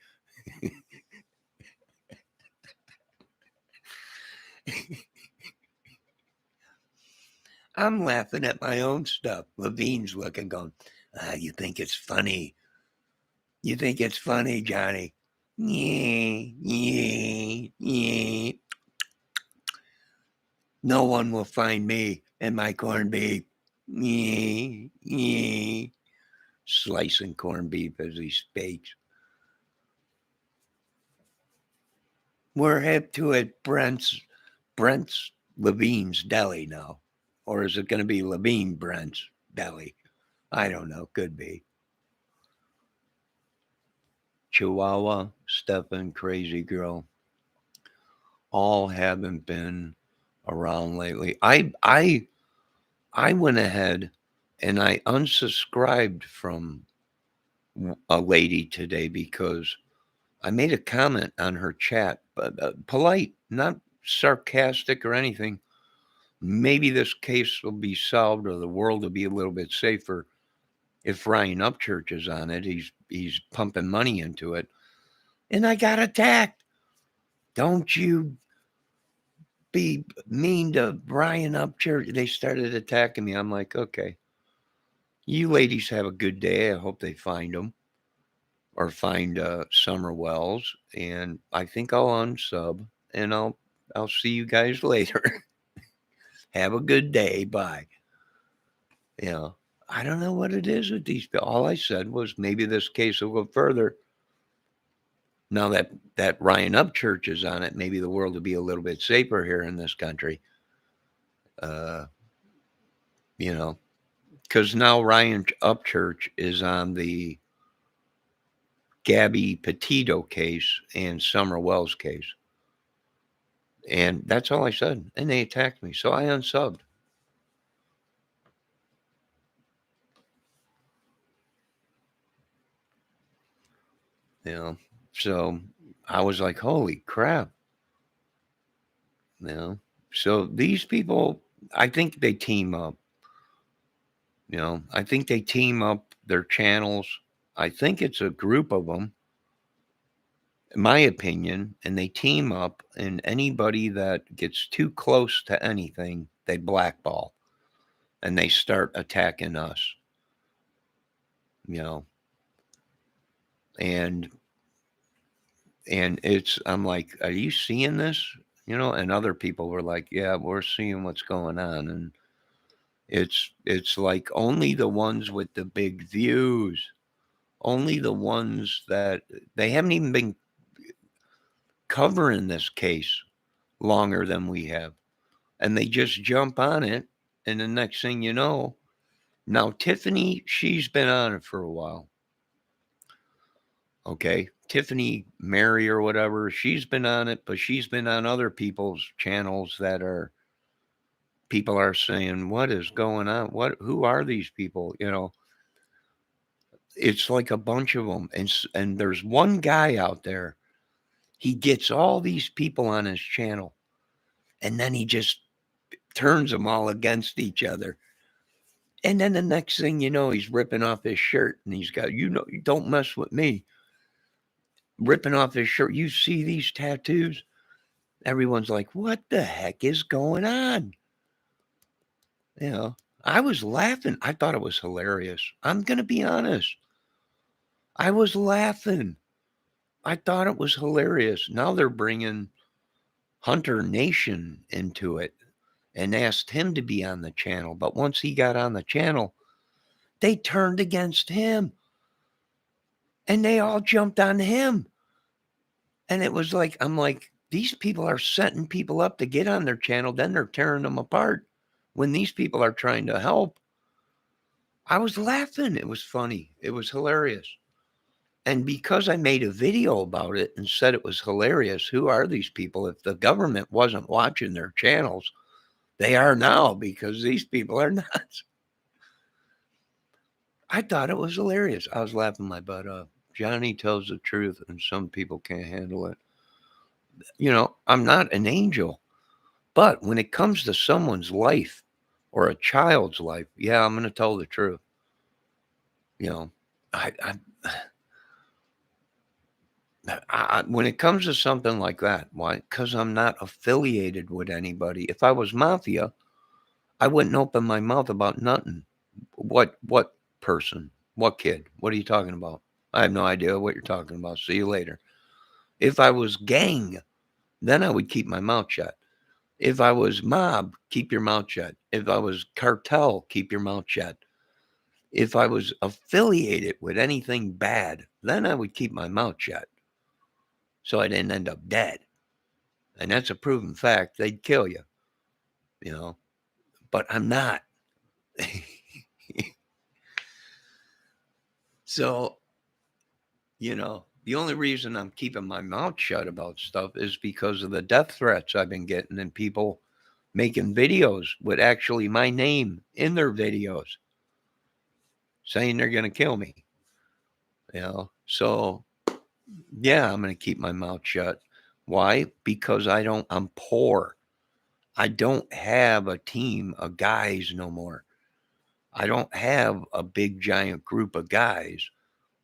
I'm laughing at my own stuff. Levine's looking, going, you think it's funny? You think it's funny, Johnny? Yeah, yeah, yeah. No one will find me and my corned beef. Yeah, yeah. Slicing corned beef as he speaks. We're hip to it, Brent's Levine's Deli now. Or is it going to be Levine Brent's Deli? I don't know. Could be. Chihuahua, Stefan, Crazy Girl, all haven't been around lately. I went ahead and I unsubscribed from a lady today because I made a comment on her chat, but polite, not sarcastic or anything. Maybe this case will be solved or the world will be a little bit safer if Ryan Upchurch is on it. He's pumping money into it. And I got attacked. Don't you be mean to Ryan Upchurch. They started attacking me. I'm like, okay. You ladies have a good day. I hope they find him or find Summer Wells. And I think I'll unsub and I'll see you guys later. Have a good day. Bye. I don't know what it is with these people. All I said was maybe this case will go further. Now that Ryan Upchurch is on it, maybe the world will be a little bit safer here in this country. Because now Ryan Upchurch is on the Gabby Petito case and Summer Wells case. And that's all I said. And they attacked me. So I unsubbed. So I was like, holy crap. So these people, I think they team up. I think they team up their channels. I think it's a group of them, in my opinion, and they team up, and anybody that gets too close to anything, they blackball and they start attacking us, you know. And I'm like, are you seeing this? And other people were like, yeah, we're seeing what's going on. And it's like only the ones with the big views, only the ones that they haven't even been covering this case longer than we have. And they just jump on it. And the next thing you know, now Tiffany, she's been on it for a while. Okay. Tiffany Mary or whatever, she's been on it, but she's been on other people's channels that are people are saying, what is going on? Who are these people? It's like a bunch of them. And there's one guy out there, he gets all these people on his channel, and then he just turns them all against each other. And then the next thing you know, he's ripping off his shirt and he's got, you don't mess with me. Ripping off his shirt. You see these tattoos? Everyone's like, what the heck is going on? You know, I was laughing. I thought it was hilarious. I'm going to be honest. I was laughing. I thought it was hilarious. Now they're bringing Hunter Nation into it and asked him to be on the channel. But once he got on the channel, they turned against him and they all jumped on him. And it was like, I'm like, these people are setting people up to get on their channel, then they're tearing them apart when these people are trying to help. I was laughing. It was funny. It was hilarious. And because I made a video about it and said it was hilarious, who are these people? If the government wasn't watching their channels, they are now because these people are nuts. I thought it was hilarious. I was laughing my butt off. Johnny tells the truth and some people can't handle it. I'm not an angel, but when it comes to someone's life or a child's life, yeah, I'm going to tell the truth. I, when it comes to something like that, why? Because I'm not affiliated with anybody. If I was mafia, I wouldn't open my mouth about nothing. What person? What kid? What are you talking about? I have no idea what you're talking about. See you later. If I was gang, then I would keep my mouth shut. If I was mob, keep your mouth shut. If I was cartel, keep your mouth shut. If I was affiliated with anything bad, then I would keep my mouth shut. So I didn't end up dead. And that's a proven fact. They'd kill you, but I'm not. So, the only reason I'm keeping my mouth shut about stuff is because of the death threats I've been getting and people making videos with actually my name in their videos saying they're going to kill me. So yeah, I'm going to keep my mouth shut. Why? Because I'm poor. I don't have a team of guys no more. I don't have a big giant group of guys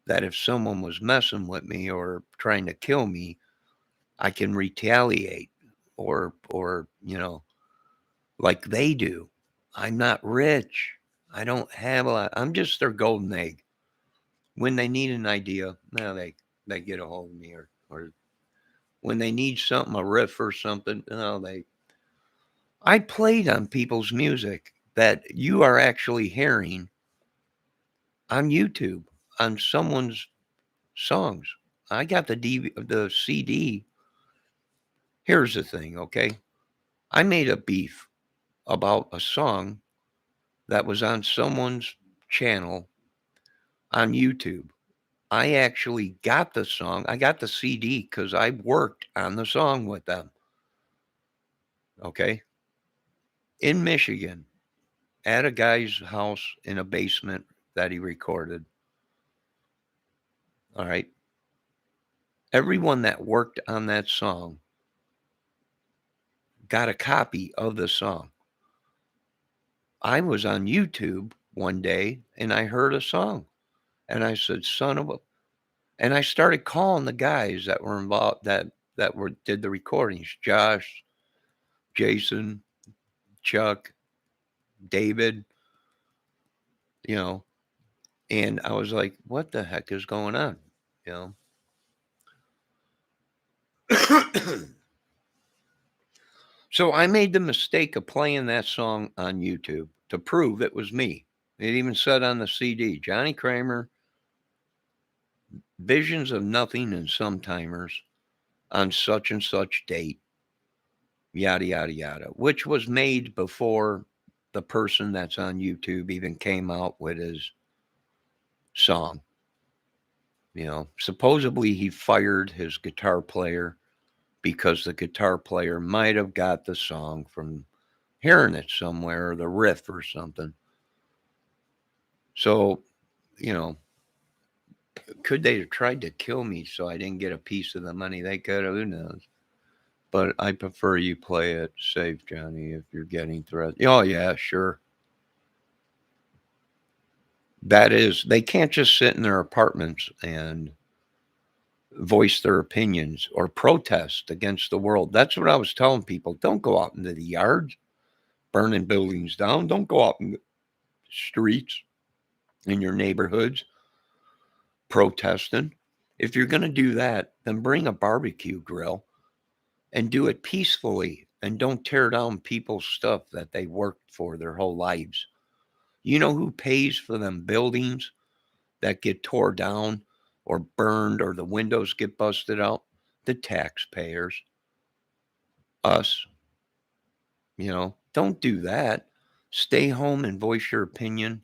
that if someone was messing with me or trying to kill me, I can retaliate or like they do. I'm not rich. I don't have a lot. I'm just their golden egg. When they need an idea, now they get a hold of me or when they need something, a riff or something, I played on people's music that you are actually hearing on YouTube on someone's songs. I got the CD. Here's the thing, okay? I made a beef about a song that was on someone's channel on YouTube. I actually got the song. I got the CD because I worked on the song with them. Okay. In Michigan, at a guy's house in a basement that he recorded. All right. Everyone that worked on that song got a copy of the song. I was on YouTube one day and I heard a song and I said, son of a, and I started calling the guys that were involved that did the recordings, Josh, Jason, Chuck, David, you know, and I was like, what the heck is going on? You know? So I made the mistake of playing that song on YouTube to prove it was me. It even said on the CD, Johnny Kramer, Visions of Nothing and Sometimers on such and such date, yada, yada, yada, which was made before the person that's on YouTube even came out with his song. You know, supposedly he fired his guitar player because the guitar player might have got the song from hearing it somewhere, or the riff or something. So, you know, could they have tried to kill me so I didn't get a piece of the money? They could have, who knows? But I prefer you play it safe, Johnny, if you're getting threats. Oh, yeah, sure. That is, they can't just sit in their apartments and voice their opinions or protest against the world. That's what I was telling people. Don't go out into the yards, burning buildings down. Don't go out in the streets in your neighborhoods protesting. If you're going to do that, then bring a barbecue grill and do it peacefully and don't tear down people's stuff that they worked for their whole lives. You know who pays for them buildings that get tore down or burned or the windows get busted out? The taxpayers, us. You know, don't do that. Stay home and voice your opinion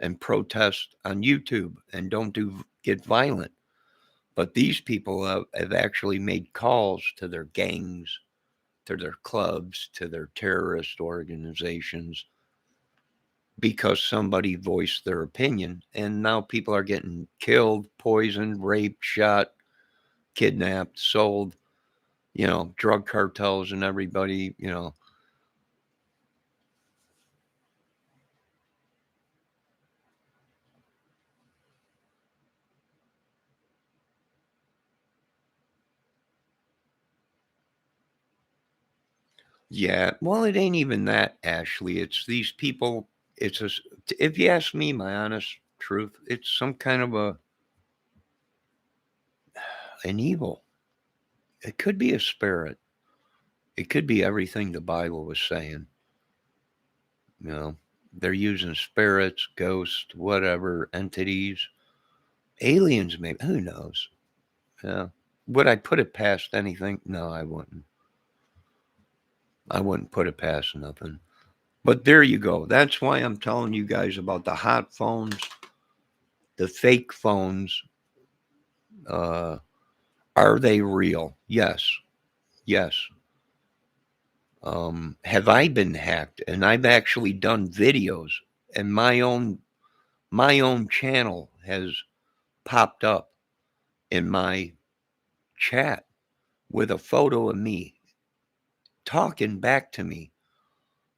and protest on YouTube and don't get violent. But these people have actually made calls to their gangs, to their clubs, to their terrorist organizations because somebody voiced their opinion. And now people are getting killed, poisoned, raped, shot, kidnapped, sold, you know, drug cartels and everybody, you know. Yeah, well, it ain't even that, Ashley. It's these people. It's a, if you ask me, my honest truth, it's some kind of an evil. It could be a spirit. It could be everything the Bible was saying. You know, they're using spirits, ghosts, whatever, entities, aliens, maybe. Who knows? Yeah. Would I put it past anything? No, I wouldn't. I wouldn't put it past nothing. But there you go. That's why I'm telling you guys about the hot phones, the fake phones. Uh, are they real? Yes. Yes. Have I been hacked? And I've actually done videos, and my own channel has popped up in my chat with a photo of me talking back to me.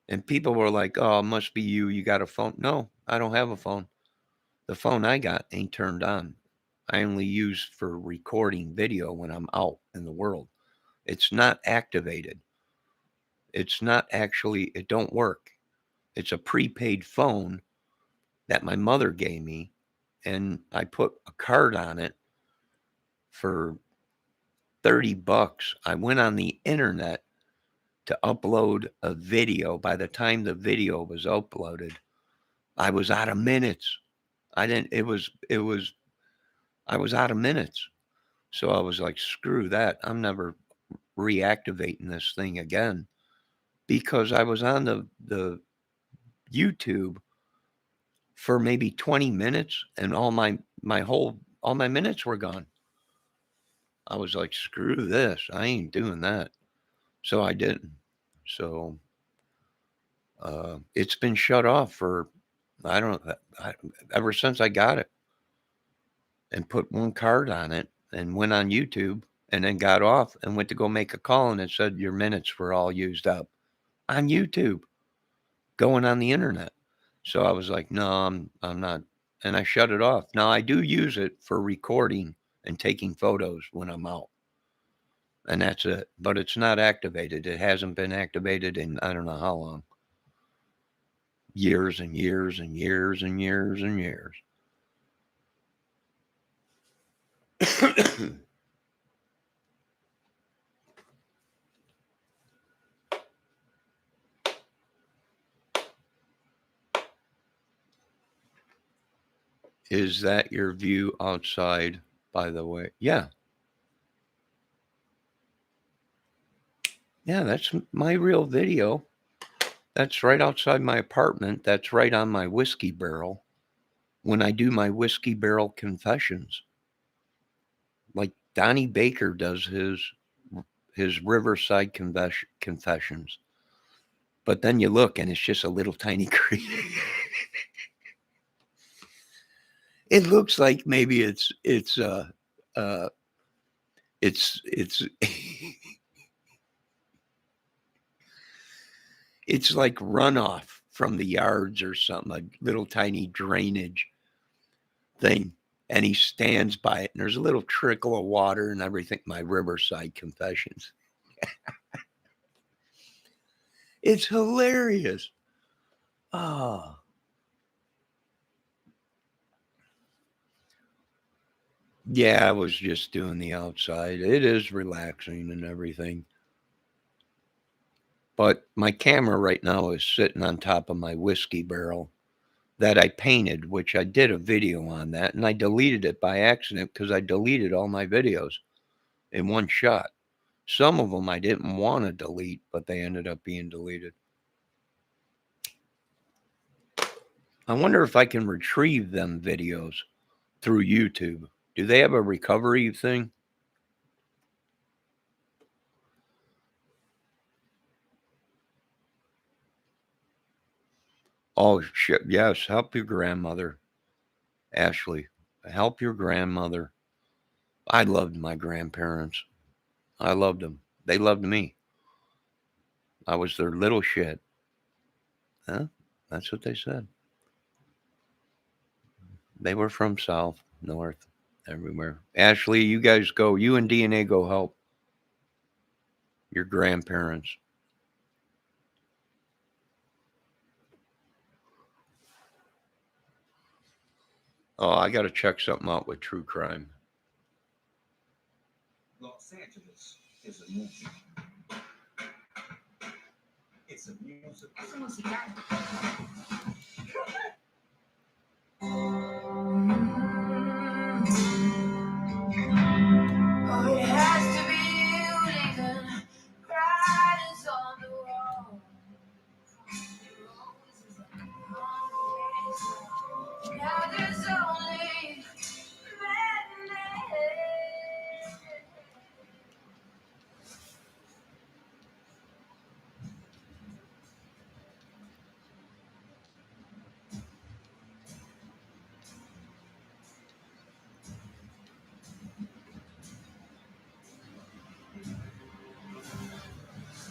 And people were like, oh, it must be you. You got a phone? No, I don't have a phone. The phone I got ain't turned on. I only use for recording video when I'm out in the world. It's not activated. It's not actually, it don't work. It's a prepaid phone that my mother gave me, and I put a card on it for $30. I went on the internet to upload a video. By the time the video was uploaded, I was out of minutes. I didn't, I was out of minutes. So I was like, screw that. I'm never reactivating this thing again because I was on the YouTube for maybe 20 minutes and all my minutes were gone. I was like, screw this. I ain't doing that. So I didn't. So it's been shut off for, I don't know, ever since I got it and put one card on it and went on YouTube and then got off and went to go make a call, and it said your minutes were all used up on YouTube, going on the internet. So I was like, no, I'm not. And I shut it off. Now I do use it for recording and taking photos when I'm out. And that's it. But it's not activated. It hasn't been activated in I don't know how long. Years and years and years and years and years. Is that your view outside, by the way? Yeah. Yeah, that's my real video. That's right outside my apartment. That's right on my whiskey barrel when I do my whiskey barrel confessions. Like Donnie Baker does his Riverside confessions. But then you look and it's just a little tiny creek. It looks like maybe it's it's it's like runoff from the yards or something, a little tiny drainage thing. And he stands by it, and there's a little trickle of water and everything. My Riverside confessions. It's hilarious. Ah. Yeah, I was just doing the outside. It is relaxing and everything. But my camera right now is sitting on top of my whiskey barrel that I painted, which I did a video on that, and I deleted it by accident because I deleted all my videos in one shot. Some of them I didn't want to delete, but they ended up being deleted. I wonder if I can retrieve them videos through YouTube. Do they have a recovery thing? Oh, shit. Yes. Help your grandmother, Ashley. Help your grandmother. I loved my grandparents. I loved them. They loved me. I was their little shit. Huh? That's what they said. They were from South, North, everywhere. Ashley, you guys go. You and DNA go help your grandparents. Oh, I got to check something out with true crime. Los Angeles is a movie. It's a musical. Es un musical. Oh, it has to be Lincoln. Pride is on the wall. Now there's only madness.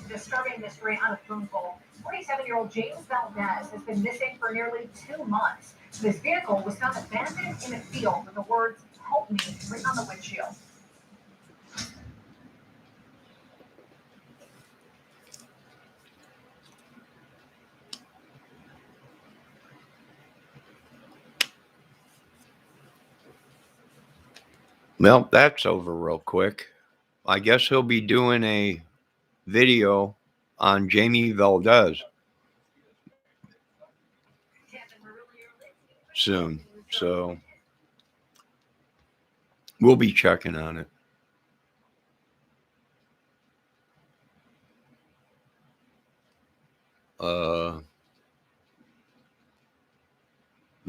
Disturbing mystery on a phone call. 47-year-old James Valdez has been missing for nearly 2 months. This vehicle was found abandoned in a field with the words, "Help me," written on the windshield. Well, that's over real quick. I guess he'll be doing a video on Jamie Valdez soon. So we'll be checking on it.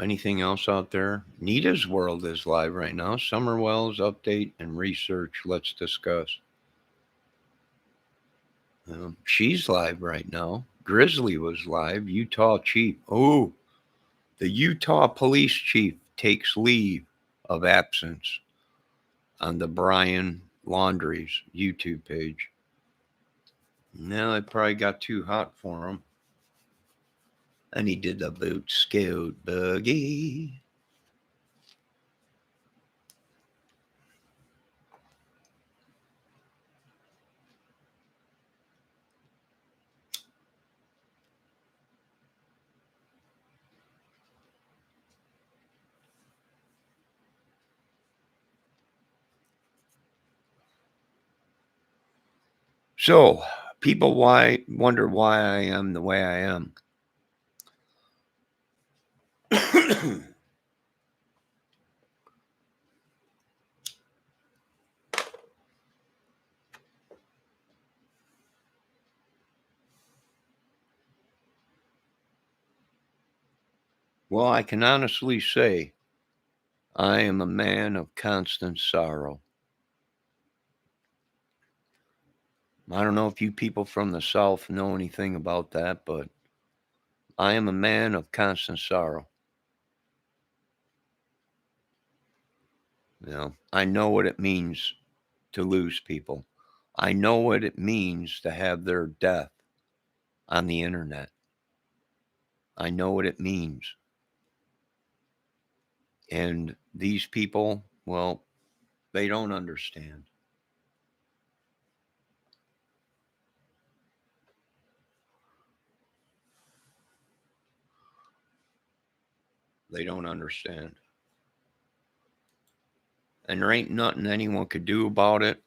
Anything else out there? Nita's World is live right now. Summer Wells update and research. Let's discuss. She's live right now. Grizzly was live. Utah chief. Oh, the Utah police chief takes leave of absence on the Brian Laundrie's YouTube page. Now it probably got too hot for him. And he did the boot scout boogie. So, people wonder why I am the way I am. Well, I can honestly say I am a man of constant sorrow. I don't know if you people from the South know anything about that, but I am a man of constant sorrow. I know what it means to lose people. I know what it means to have their death on the internet. I know what it means. And these people, well, they don't understand. They don't understand. And there ain't nothing anyone could do about it.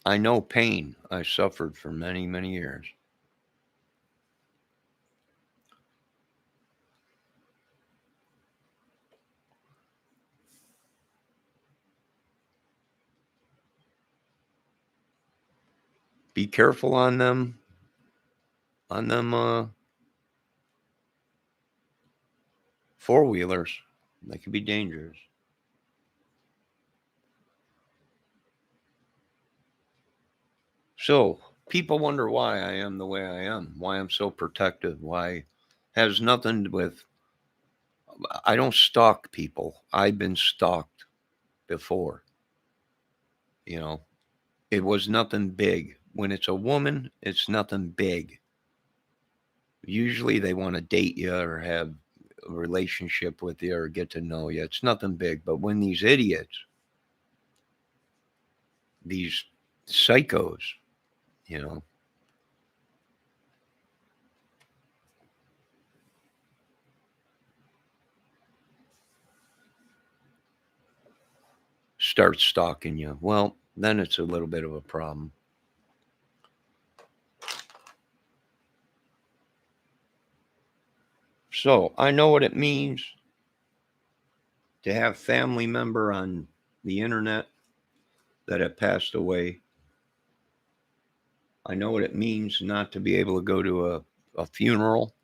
I know pain. I suffered for many, many years. Be careful on them. Four-wheelers. They can be dangerous. So, people wonder why I am the way I am, why I'm so protective, why has nothing with, I don't stalk people. I've been stalked before. It was nothing big. When it's a woman, it's nothing big. Usually they want to date you or have a relationship with you or get to know you. It's nothing big. But when these idiots, these psychos, start stalking you, well, then it's a little bit of a problem. So I know what it means to have family member on the internet that have passed away. I know what it means not to be able to go to a funeral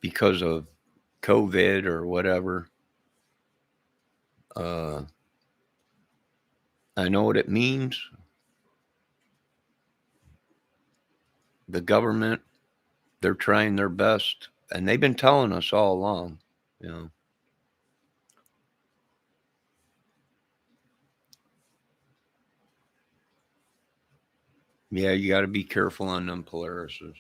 because of COVID or whatever. I know what it means. The government, they're trying their best, and they've been telling us all along, Yeah, you got to be careful on them Polarises.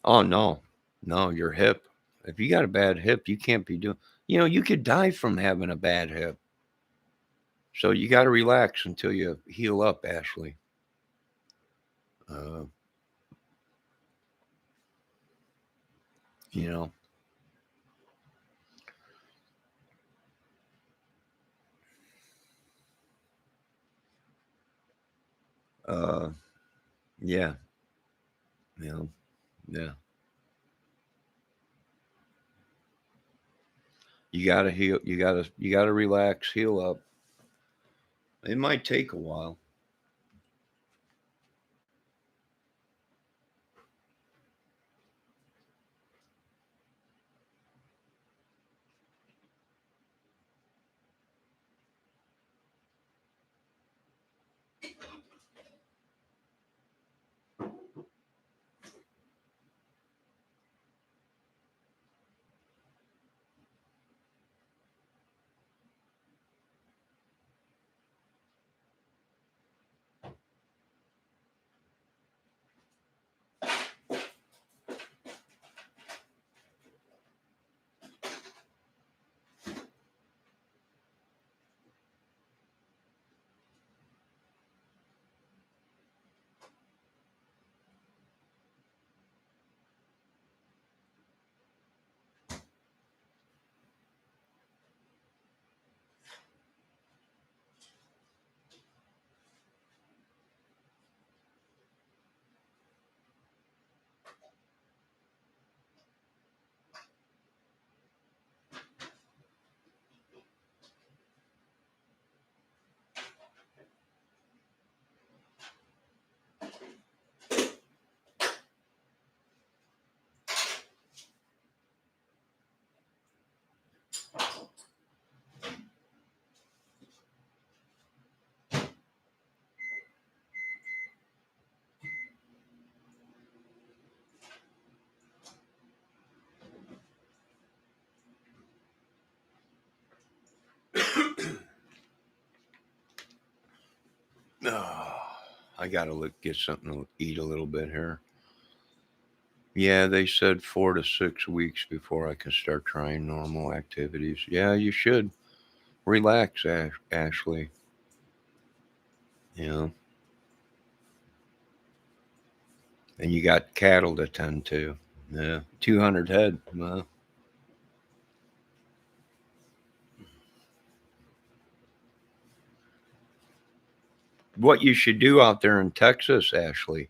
Oh, no. No, your hip. If you got a bad hip, you can't be doing, you could die from having a bad hip. So you got to relax until you heal up, Ashley. Uh, you know, yeah, yeah. You got to heal. You got to relax, heal up. It might take a while. I gotta get something to eat a little bit here. Yeah, they said 4 to 6 weeks before I can start trying normal activities. Yeah, you should relax, Ashley. You know, and you got cattle to tend to. Yeah, 200 head. Well, what you should do out there in Texas, Ashley,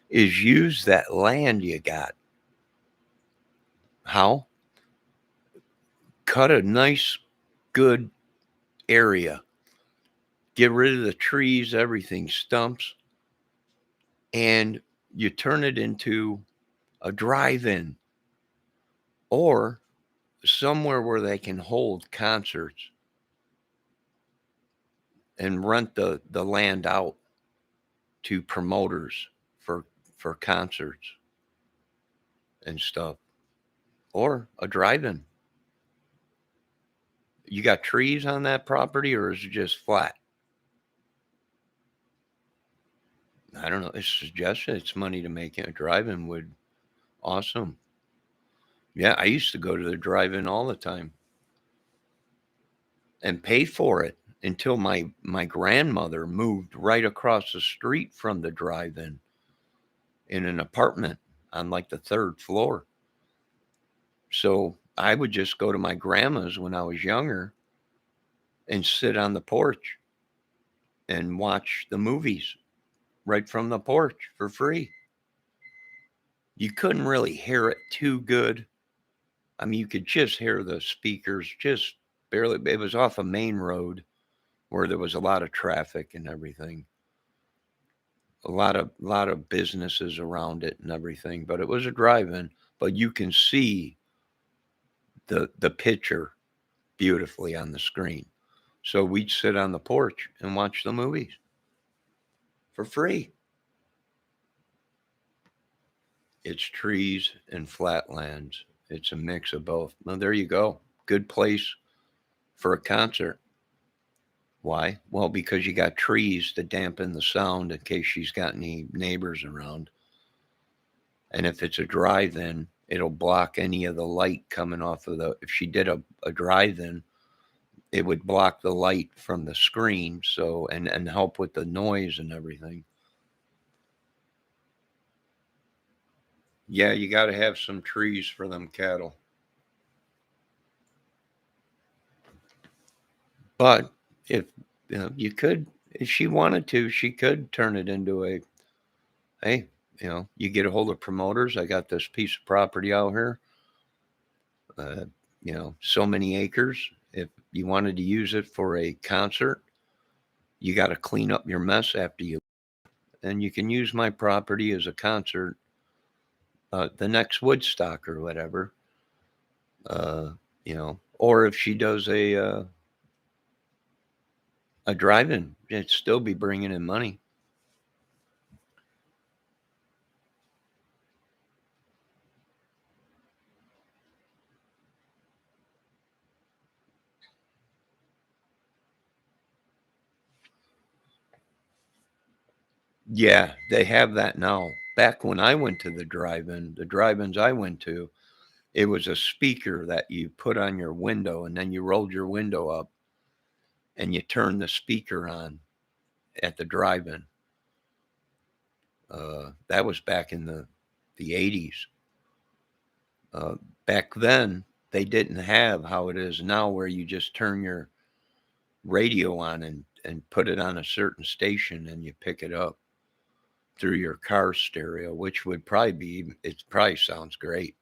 is use that land you got. How? Cut a nice, good area. Get rid of the trees, everything, stumps, and you turn it into a drive-in or somewhere where they can hold concerts and rent the land out to promoters for concerts and stuff, or a drive-in. You got trees on that property, or is it just flat? I don't know. It's a suggestion. It's money to make it. A drive-in would awesome. Yeah, I used to go to the drive-in all the time and pay for it until my grandmother moved right across the street from the drive-in in an apartment on like the third floor. So I would just go to my grandma's when I was younger and sit on the porch and watch the movies right from the porch for free. You couldn't really hear it too good. I mean, you could just hear the speakers just barely. It was off a main road where there was a lot of traffic and everything. A lot of businesses around it and everything, but it was a drive-in. But you can see the picture beautifully on the screen. So we'd sit on the porch and watch the movies for free. It's trees and flatlands. It's a mix of both. Well, there you go. Good place for a concert. Why? Well, because you got trees to dampen the sound in case she's got any neighbors around. And if it's a drive-in, it'll block any of the light coming off of if she did a drive-in, it would block the light from the screen. So, and help with the noise and everything. Yeah, you got to have some trees for them cattle. But if you could, if she wanted to, she could turn it into hey, you get a hold of promoters. I got this piece of property out here, uh, so many acres. If you wanted to use it for a concert, you got to clean up your mess after you, and you can use my property as a concert, the next Woodstock or whatever, or if she does a drive-in, it'd still be bringing in money. Yeah, they have that now. Back when I went to the drive-ins I went to, it was a speaker that you put on your window, and then you rolled your window up and you turned the speaker on at the drive-in. That was back in the 80s. Back then, they didn't have how it is now, where you just turn your radio on and put it on a certain station and you pick it up through your car stereo, which would probably it probably sounds great.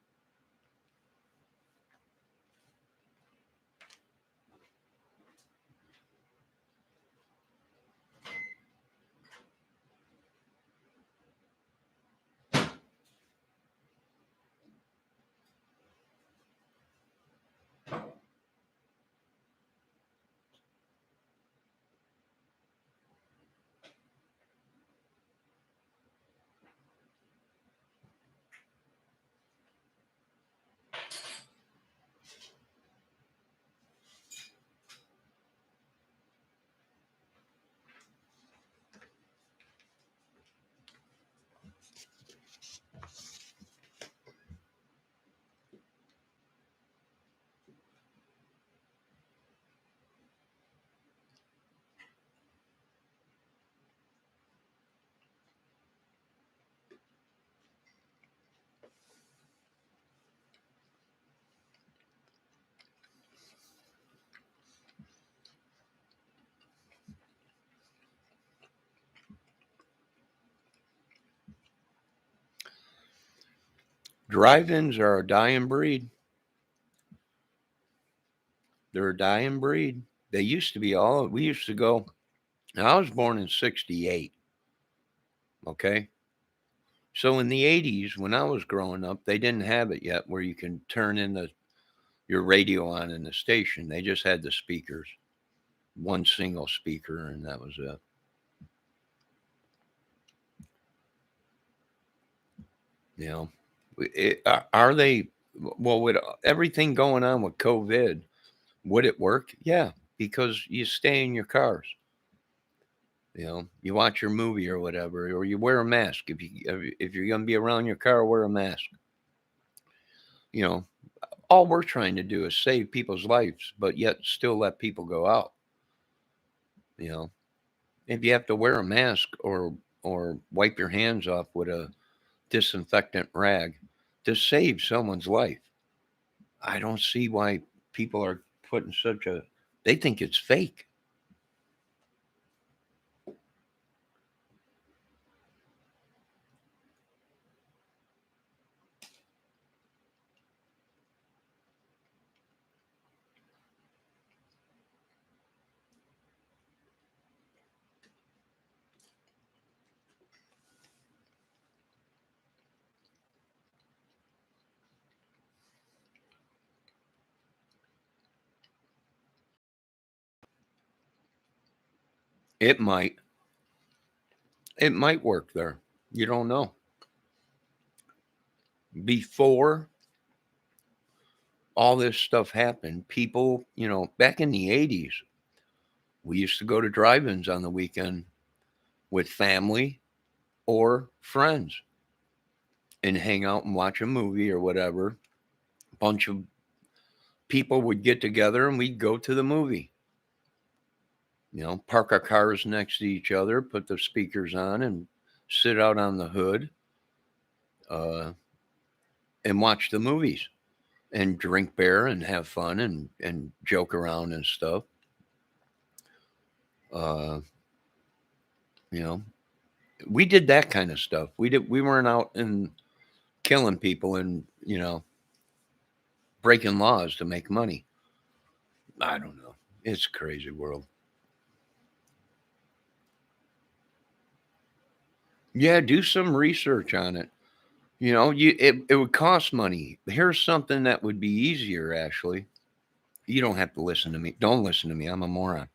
Drive-ins are a dying breed. They're a dying breed. They used to be we used to go. Now, I was born in 68. Okay. So in the 80s, when I was growing up, they didn't have it yet where you can turn your radio on in the station. They just had the speakers, one single speaker, and that was it. You know, are they, well, with everything going on with COVID, would it work? Yeah, because you stay in your cars. You know, you watch your movie or whatever, or you wear a mask. If you're going to be around your car, wear a mask. You know, all we're trying to do is save people's lives, but yet still let people go out. You know, if you have to wear a mask or wipe your hands off with a disinfectant rag to save someone's life, I don't see why people are putting they think it's fake. It might work there. You don't know. Before all this stuff happened, people, back in the 80s, we used to go to drive-ins on the weekend with family or friends and hang out and watch a movie or whatever. A bunch of people would get together and we'd go to the movie. Park our cars next to each other, put the speakers on, and sit out on the hood and watch the movies and drink beer and have fun and joke around and stuff. We did that kind of stuff. We weren't out and killing people and, breaking laws to make money. I don't know. It's a crazy world. Yeah, do some research on it. It would cost money. Here's something that would be easier, actually. You don't have to listen to me. Don't listen to me. I'm a moron.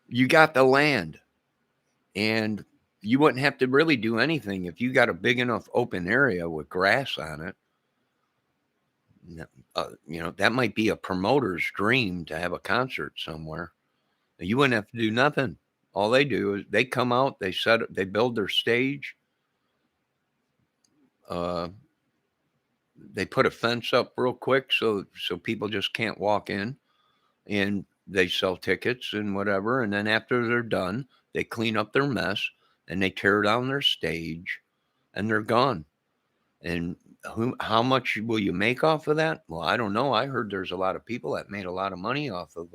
You got the land, and you wouldn't have to really do anything if you got a big enough open area with grass on it. That might be a promoter's dream to have a concert somewhere. You wouldn't have to do nothing. All they do is they come out, they build their stage. They put a fence up real quick so people just can't walk in, and they sell tickets and whatever. And then after they're done, they clean up their mess and they tear down their stage and they're gone. And how much will you make off of that? Well, I don't know. I heard there's a lot of people that made a lot of money off of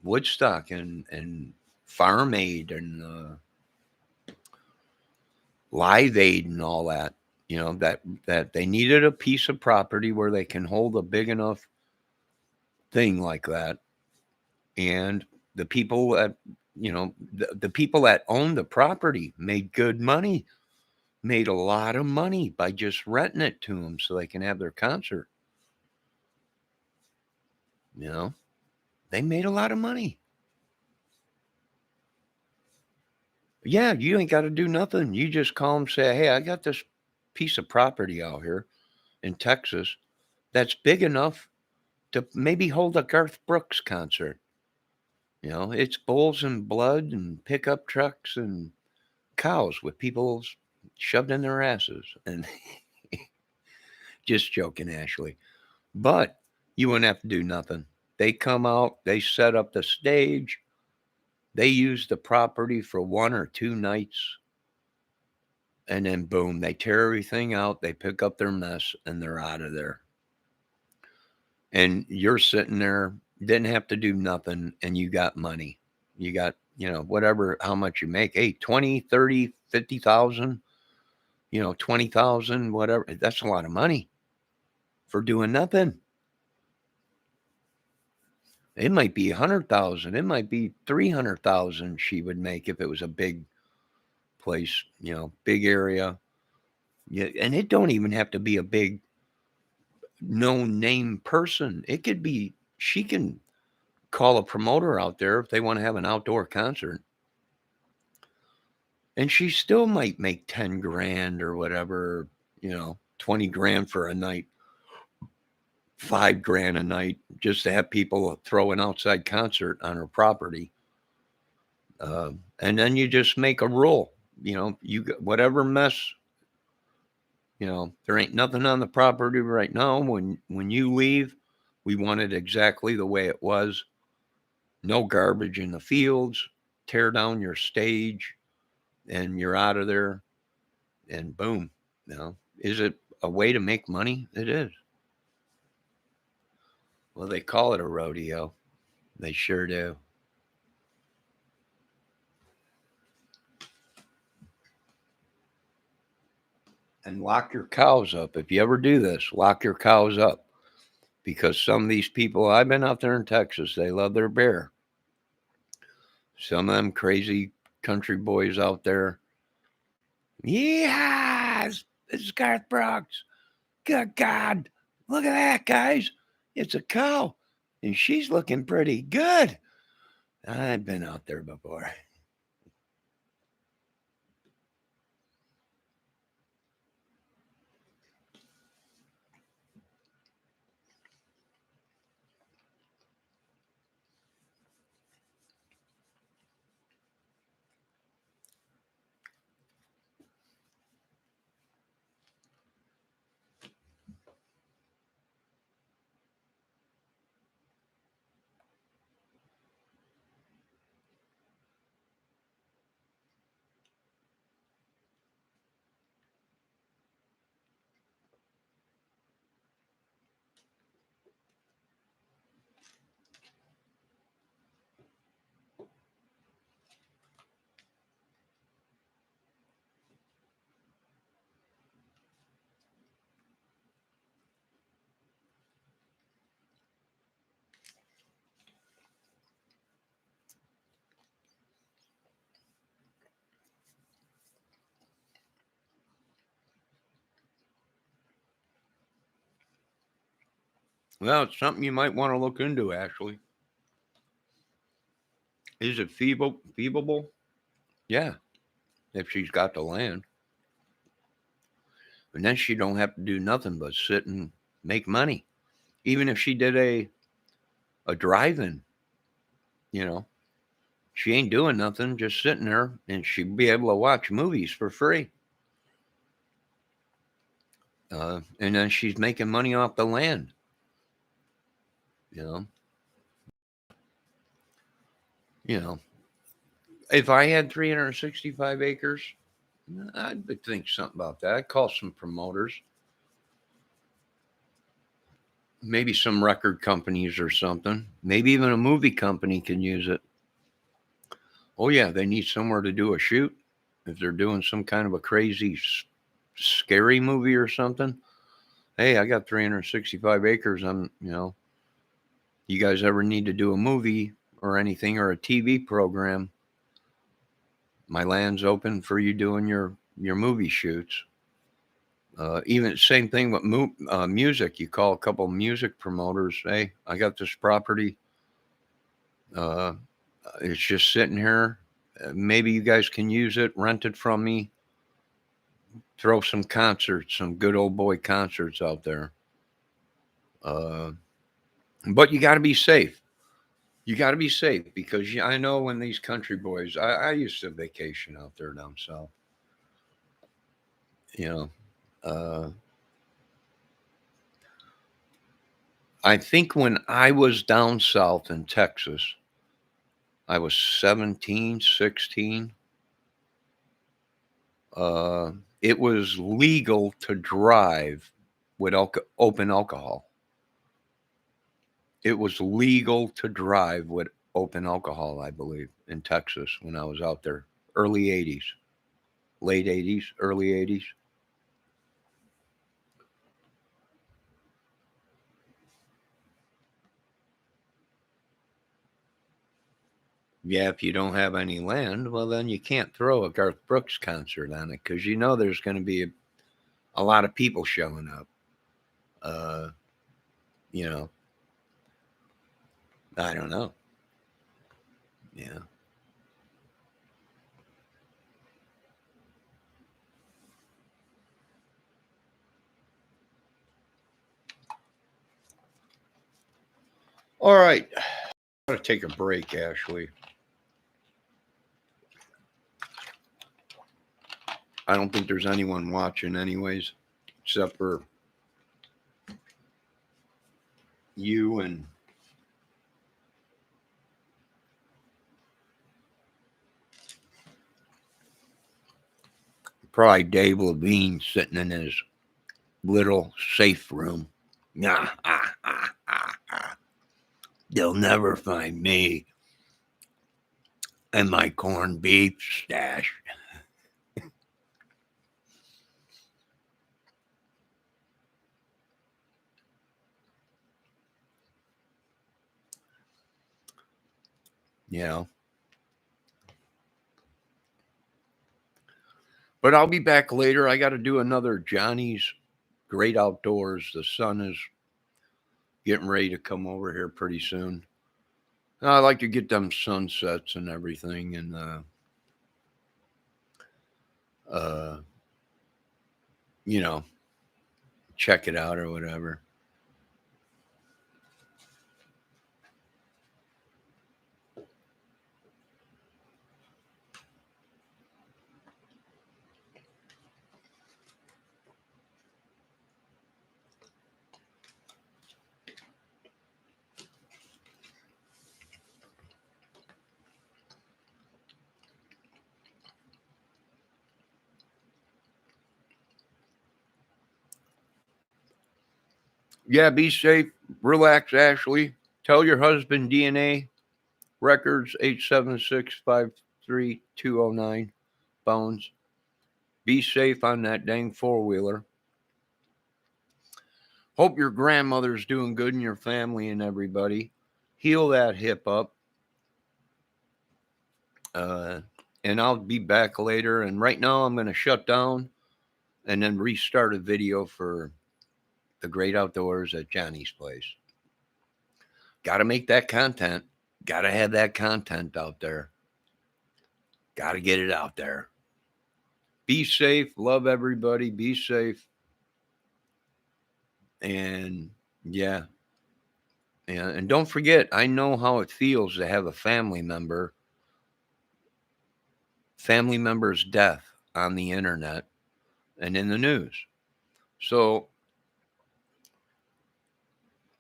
Woodstock and Farm Aid and Live Aid and all that. That they needed a piece of property where they can hold a big enough thing like that. And the people that, the people that owned the property made good money, made a lot of money by just renting it to them so they can have their concert. They made a lot of money. Yeah, you ain't got to do nothing. You just call them, say, hey, I got this piece of property out here in Texas that's big enough to maybe hold a Garth Brooks concert. It's bulls and blood and pickup trucks and cows with people shoved in their asses. And just joking, Ashley. But you wouldn't have to do nothing. They come out, they set up the stage, they use the property for 1 or 2 nights, and then boom, they tear everything out, they pick up their mess, and they're out of there. And you're sitting there, didn't have to do nothing, and you got money. You got whatever, how much you make. Hey, 20, 30, 50,000, 20,000, whatever. That's a lot of money for doing nothing. It might be 100,000. It might be 300,000 she would make if it was a big place, big area. Yeah, and it don't even have to be a big known name person. It could be, she can call a promoter out there if they want to have an outdoor concert. And she still might make 10 grand or whatever, 20 grand for a night, 5 grand a night, just to have people throw an outside concert on her property. And then you just make a rule, you whatever mess, there ain't nothing on the property right now. When you leave, we want it exactly the way it was. No garbage in the fields, tear down your stage, and you're out of there. And boom. Is it a way to make money? It is. Well, they call it a rodeo. They sure do. And lock your cows up. If you ever do this, lock your cows up. Because some of these people, I've been out there in Texas, they love their bear. Some of them crazy country boys out there. Yeah, it's Garth Brooks. Good God. Look at that, guys. It's a cow. And she's looking pretty good. I've been out there before. Well, it's something you might want to look into, actually. Is it feasible? Yeah, if she's got the land. And then she don't have to do nothing but sit and make money. Even if she did a drive-in, she ain't doing nothing, just sitting there, and she'd be able to watch movies for free. And then she's making money off the land. If I had 365 acres, I'd think something about that. I'd call some promoters, maybe some record companies or something. Maybe even a movie company can use it. Oh yeah, they need somewhere to do a shoot. If they're doing some kind of a crazy, scary movie or something. Hey, I got 365 acres. You guys ever need to do a movie or anything or a TV program? My land's open for you doing your movie shoots. Even same thing with music. You call a couple music promoters. Hey, I got this property. It's just sitting here. Maybe you guys can use it, rent it from me. Throw some concerts, some good old boy concerts out there. But you got to be safe. You got to be safe because I know when these country boys, I used to vacation out there down south. I think when I was down south in Texas, I was 17, 16. It was legal to drive with open alcohol. It was legal to drive with open alcohol, I believe, in Texas when I was out there. Early 80s, late 80s, early 80s. Yeah, if you don't have any land, well, then you can't throw a Garth Brooks concert on it because you know there's going to be a lot of people showing up. You know, I don't know. Yeah. All right. I'm going to take a break, Ashley. I don't think there's anyone watching, anyways, except for you and probably Dave Levine sitting in his little safe room. Nah, they'll never find me and my corned beef stash. You know. But I'll be back later. I got to do another Johnny's Great Outdoors. The sun is getting ready to come over here pretty soon. I like to get them sunsets and everything and you know, check it out or whatever. Yeah, be safe. Relax, Ashley. Tell your husband DNA Records 876-53209 Bones. Be safe on that dang four-wheeler. Hope your grandmother's doing good and your family and everybody. Heal that hip up. And I'll be back later. And right now I'm going to shut down and then restart a video for the Great Outdoors at Johnny's place. Got to make that content. Got to have that content out there. Got to get it out there. Be safe. Love everybody. Be safe. And yeah. And don't forget, I know how it feels to have a family member's death on the internet and in the news. So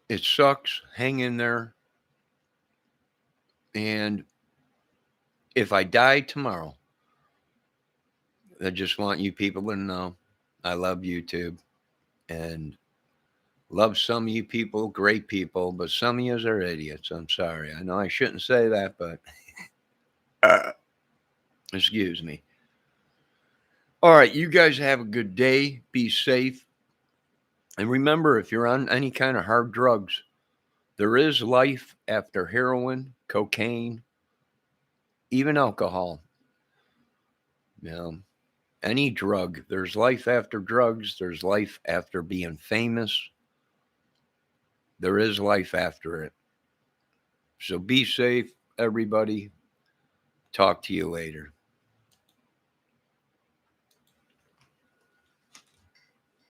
it sucks. Hang in there. And if I die tomorrow, I just want you people to know I love YouTube and love some of you people, great people, but some of you are idiots. I'm sorry. I know I shouldn't say that, but excuse me. All right, you guys have a good day. Be safe. And remember, if you're on any kind of hard drugs, there is life after heroin, cocaine, even alcohol. You know, any drug. There's life after drugs. There's life after being famous. There is life after it. So be safe, everybody. Talk to you later.